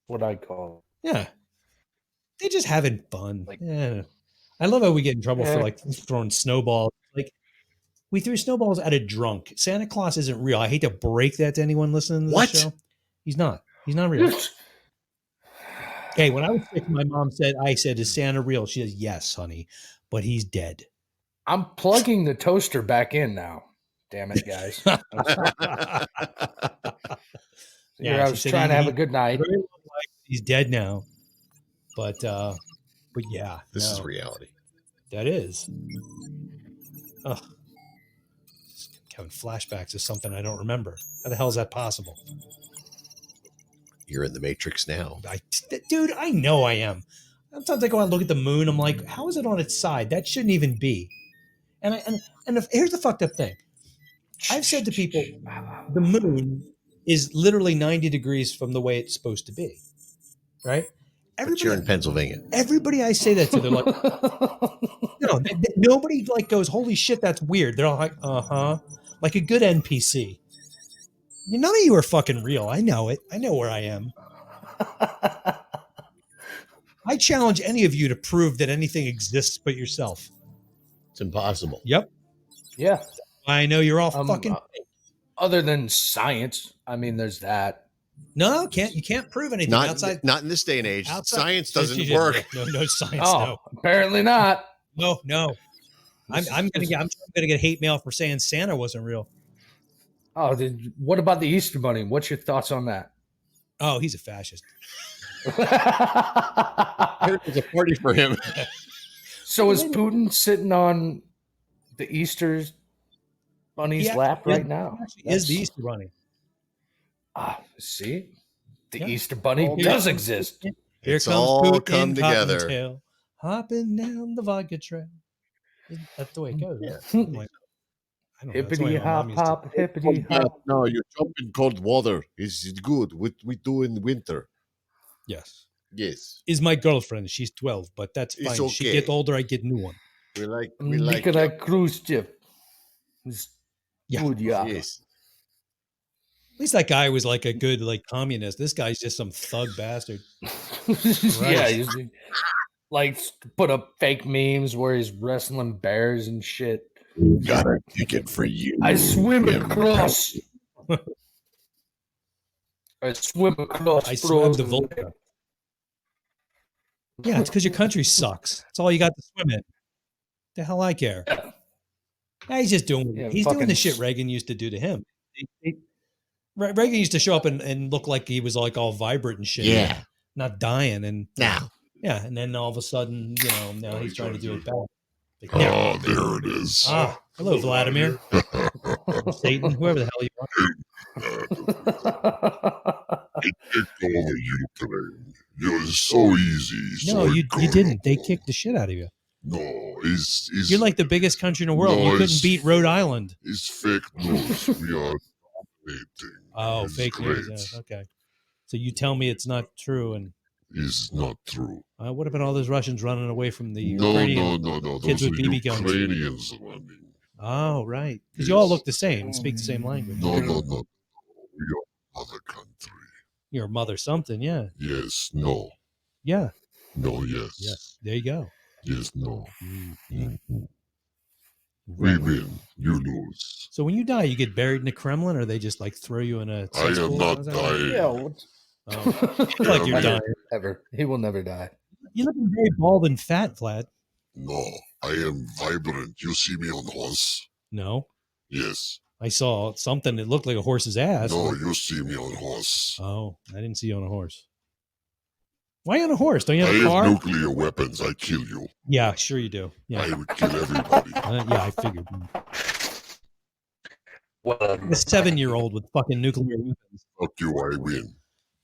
What I call Yeah, they're just having fun. Yeah. I love how we get in trouble for Yeah. like throwing snowballs. Like we threw snowballs at a drunk. Santa Claus isn't real. I hate to break that to anyone listening to What? this show. He's not. He's not real. Hey, when I was sick, my mom said, I said, is Santa real? She says, yes, honey, but he's dead. I'm plugging the toaster back in now. Damn it, guys. Yeah, I she was said trying to have he- a good night. very long life. He's dead now. But yeah. This is no. reality. That is. Ugh. Just having flashbacks of something I don't remember. How the hell is that possible? You're in the Matrix now. Dude, I know I am. Sometimes I go out and look at the moon. I'm like, how is it on its side? That shouldn't even be. And here's the fucked up thing. I've said to people, the moon is literally 90 degrees from the way it's supposed to be. Right? But you're in Pennsylvania. Everybody I say that to, they're like, no, nobody like goes, holy shit, that's weird. They're all like, uh-huh. Like a good NPC. None of you are fucking real. I know it. I know where I am. I challenge any of you to prove that anything exists but yourself. It's impossible. Yep. Yeah. I know you're all fucking. Other than science, I mean, there's that. No, you can't prove anything Not outside. not in this day and age. Outside- Science doesn't Yeah, work. No science. Oh, No. apparently not. No. I'm gonna get hate mail for saying Santa wasn't real. Oh, what about the Easter Bunny? What's your thoughts on that? Oh, he's a fascist. It's a party for him. So is Putin sitting on the Easter Bunny's lap right now? Is the Easter Bunny? See, the Yeah. Easter Bunny Oh, does yeah. exist. Here It's comes all Putin, come together. Cottontail, hopping down the vodka trail. That's the way it goes. Yeah. I'm like, I don't know, that's the Hippity way my mom hop used to- hop, hippity hop. No, you jump in cold water. It's good. We do in winter. Yes. Yes. Is my girlfriend. She's 12, but that's It's fine. She okay. get older, I get new one. We like Nikolai Khrushchev. Good, yeah. Yes. At least that guy was like a good like communist. This guy's just some thug bastard. Yeah, he's like put up fake memes where he's wrestling bears and shit. Got a ticket for you. I swim across. I swim across. I swam the frozen Volga. Yeah, it's because your country sucks. That's all you got to swim in. The hell I care. Yeah, he's just doing. Yeah, he's doing fucking the shit Reagan used to do to him. Reagan used to show up and look like he was like all vibrant and shit. Yeah. Not dying and Now. yeah, and then all of a sudden, now he's trying to do it back. Like, Oh, there it is. Ah, hello, Vladimir. Satan, whoever the hell you are. I kicked over you today. It was so easy. No, so you didn't. They kicked the shit out of you. No, it's You're like the biggest country in the world. No, you couldn't it's- beat Rhode Island. it's fake news. We are dominating. Oh, It's fake news. great. Yeah, okay. So you tell me it's not true, and It's not true. what about all those Russians running away from the No, Ukrainian no. kids Those with are BB guns? Ukrainians running. Oh, right. Because you all look the same and speak the same language. No. We are other country. Your mother something, yeah. Yes, no. Yeah. No, yes. Yes. There you go. Yes, no. Mm-hmm. We win. You lose. So when you die, you get buried in the Kremlin, or they just like throw you in a I am cesspool? not How's that work? dying. Yeah, what- Oh, like you're dying. Ever. He will never die. You're looking very bald and fat, Vlad. No, I am vibrant. You see me on horse? No. Yes. I saw something that looked like a horse's ass. No, you see me on horse. Oh, I didn't see you on a horse. Why on a horse? Don't you I have a have car? nuclear weapons. I kill you. Yeah, sure you do. Yeah, I would kill everybody. yeah, I figured. Well, A 7-year-old with fucking nuclear weapons. Fuck you, I win.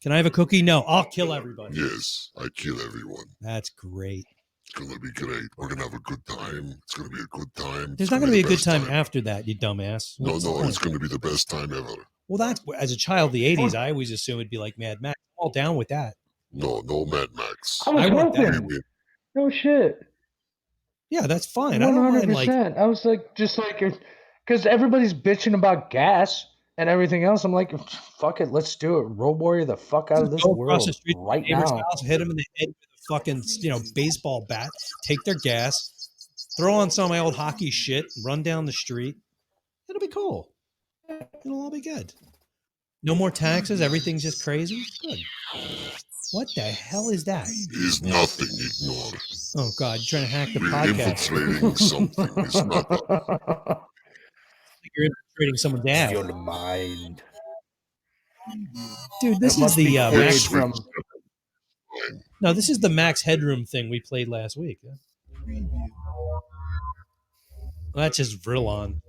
Can I have a cookie? No, I'll kill everybody. Yes, I kill everyone. That's great. It's gonna be great. We're gonna have a good time. It's gonna be a good time. There's It's not going to be a the good best time after that, you dumbass. No, What's the no, point? it's gonna be the best time ever. Well, that's as a child of the '80s. I always assumed it'd be like Mad Max. I'm all down with that. No, no Mad Max. I was I want with that. him. We win. No shit. Yeah, that's fine. I One don't hundred mind like percent. I was like, just like, because everybody's bitching about gas and everything else. I'm like, fuck it, let's do it. Road warrior the fuck out of this go across world the street to right the neighbor's now. house, hit them in the head with a fucking baseball bat, take their gas, throw on some of my old hockey shit, run down the street. It'll be cool. It'll all be good. No more taxes. Everything's just crazy. Good. What the hell is that? Is nothing, ignore. Oh God, you're trying to hack the We're podcast. infiltrating something. It's not us. You're infiltrating someone's dad. Your mind. Dude, this It is must be the Quaid Max. from. No, this is the Max Headroom thing we played last week. Well, that's just Vrillon.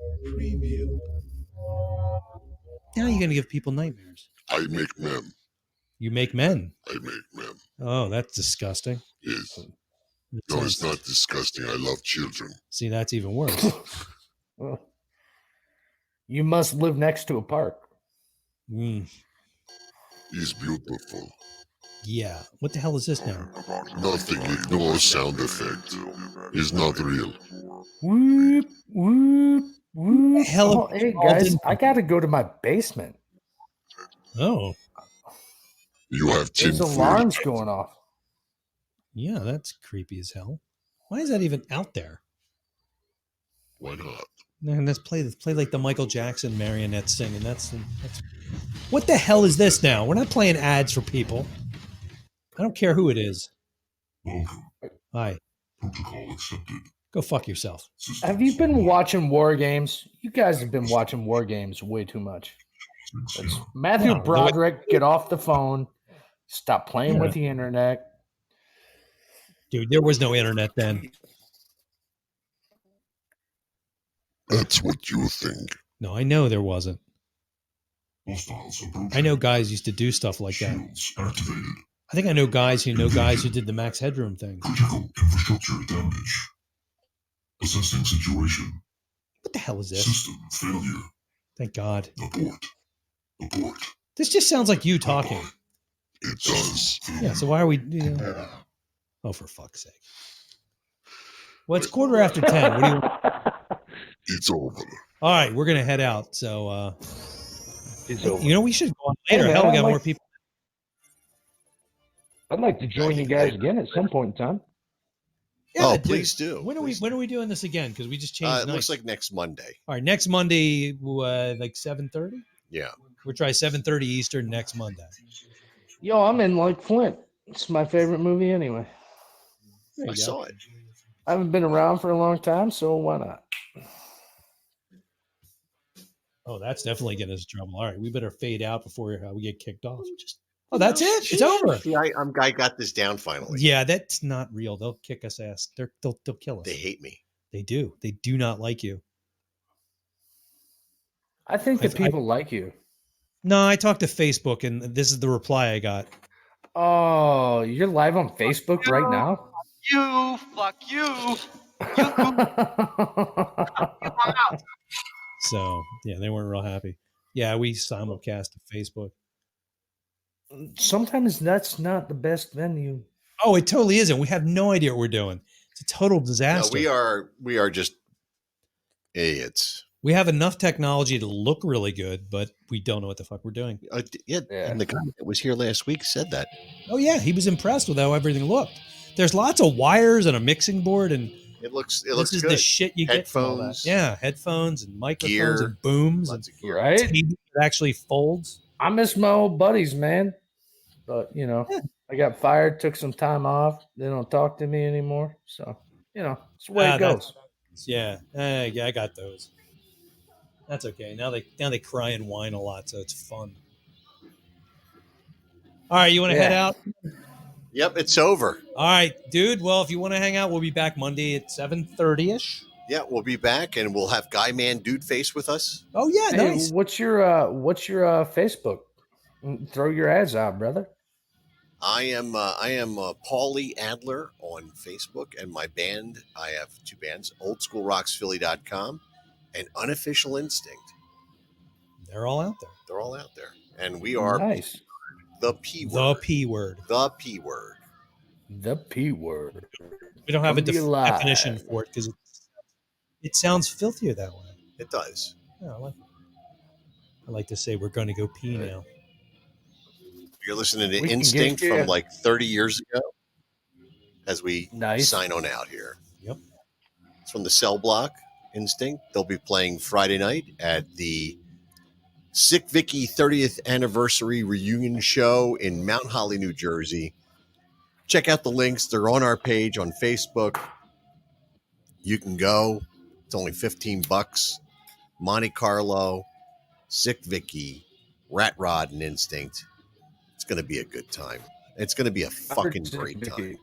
Now you're gonna give people nightmares. I make men. You make men. I make men. Oh, that's disgusting. Yes. No, it's not disgusting. I love children. See, that's even worse. You must live next to a park. He's beautiful. Yeah. What the hell is this now? Nothing. Ignore sound effect. Is not real. Whoop, whoop, whoop. Hell, Oh, hey guys, I gotta go to my basement. Oh. You have There's alarms going off. Yeah, that's creepy as hell. Why is that even out there? Why not? Man, let's play like the Michael Jackson marionette singing. That's what the hell is this now? We're not playing ads for people. I don't care who it is. Hi. Protocol accepted. Go fuck yourself. Have you been watching War Games? You guys have been watching War Games way too much. It's Matthew Broderick, get off the phone. Stop playing with the internet. Dude, there was no internet then. That's what you think. No, I know there wasn't. I know guys used to do stuff like that. I think I know guys who did the Max Headroom thing. Critical infrastructure damage. Assessing situation. What the hell is this? System failure. Thank God. Abort. Abort. This just sounds like you talking. It does. Yeah, so why are we... Oh, for fuck's sake. Well, it's 10:15. What do you... It's over. All right, we're going to head out. So, It's over. you know, we should go on later. Hey, man, Hell, we got I'd more like- people. I'd like to join you guys again at some point in time. Oh, dude. please do. When are we doing this again? Because we just changed It nights. looks like next Monday. All right, next Monday, like 7:30? Yeah. We'll try 7:30 Eastern next Monday. Yo, I'm in like Flint. It's my favorite movie anyway. There you I go. saw it. I haven't been around for a long time, so why not? Oh, that's definitely getting us in trouble. All right, we better fade out before we get kicked off. Oh, that's it. It's over. See, I got this down finally. Yeah, that's not real. They'll kick us ass. They'll kill us. They hate me. They do. They do not like you. I think that people like you. No, I talked to Facebook, and this is the reply I got. Oh, you're live on Facebook right now? You, fuck you. So yeah, they weren't real happy. Yeah, we simulcast to Facebook. Sometimes that's not the best venue. Oh, it totally isn't. We have no idea what we're doing. It's a total No, disaster. we are just idiots. We have enough technology to look really good, but we don't know what the fuck we're doing. And the guy that was here last week said that. Oh yeah, he was impressed with how everything looked. There's lots of wires and a mixing board, and It looks this is good. the shit you get from all that. Headphones. Yeah, headphones and microphones Gear. and booms and Lots of gear. Right? TV that actually folds. I miss my old buddies, man. But, you know, I got fired, took some time off. They don't talk to me anymore. So, you know, it's the way it goes. Yeah, yeah, I got those. That's okay. Now they cry and whine a lot, so it's fun. All right, you want to head out? Yep, it's over. All right, dude. Well, if you want to hang out, we'll be back Monday at 7:30ish. Yeah, we'll be back and we'll have Guy Man Dude Face with us. Oh yeah, Hey, nice. what's your Facebook? Throw your ads out, brother. I am Paulie Adler on Facebook, and my band, I have two bands, oldschoolrocksphilly.com and Unofficial Instinct. They're all out there. They're all out there. And we are Nice. the P word. The P word. The P word. The P word. We don't have a Come be alive. definition for it because it sounds filthier that way. It does. Yeah, I like to say we're going to go pee now. You're listening to We can Instinct get you- from like 30 years ago as we Nice. sign on out here. Yep. It's from the Cell Block, Instinct. They'll be playing Friday night at the Sick Vicky 30th anniversary reunion show in Mount Holly, New Jersey. Check out the links. They're on our page on Facebook. You can go. It's only $15. Monte Carlo, Sick Vicky, Rat Rod, and Instinct. It's going to be a good time. It's going to be a fucking great time.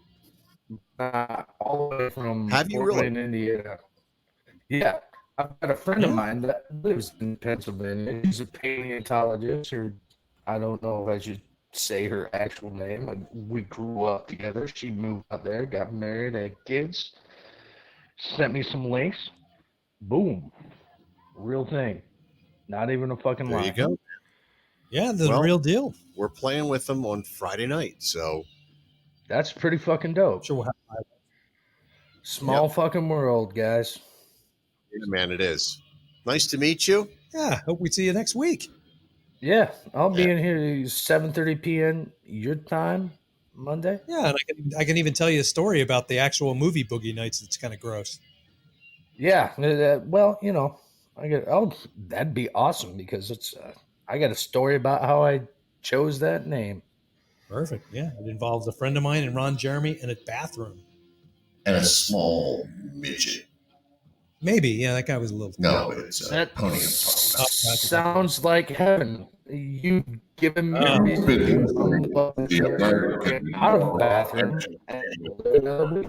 All the way from Have you Portland, really? Indiana. Yeah, I've got a friend of mine that lives in Pennsylvania. He's a paleontologist, or I don't know if I should say her actual name. We grew up together. She moved out there, got married, had kids. Sent me some links. Boom, real thing. Not even a fucking lie. There you go. Yeah, the Well, real deal. We're playing with them on Friday night, so That's pretty fucking dope. Sure, we'll have Small fucking world, guys. yeah, man, it is. Nice to meet you. Yeah, hope we see you next week. Yeah, I'll be in here 7:30 p.m. your time, Monday. Yeah, and I can even tell you a story about the actual movie Boogie Nights. It's kind of gross. Yeah, well, you know, that'd be awesome because it's I got a story about how I chose that name. Perfect. Yeah, it involves a friend of mine and Ron Jeremy in a bathroom. And a small midget. Maybe. Yeah, that guy was a little. No, it's That Pony I'm talking about. sounds like heaven. You given me Oh, a reason to get out of the bathroom and live another week.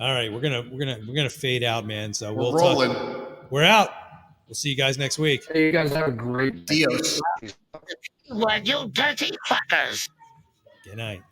All right, we're gonna fade out, man. So We're we'll rolling. We're out. We'll see you guys next week. Hey, you guys have a great Dios. Well, you dirty fuckers. Good night.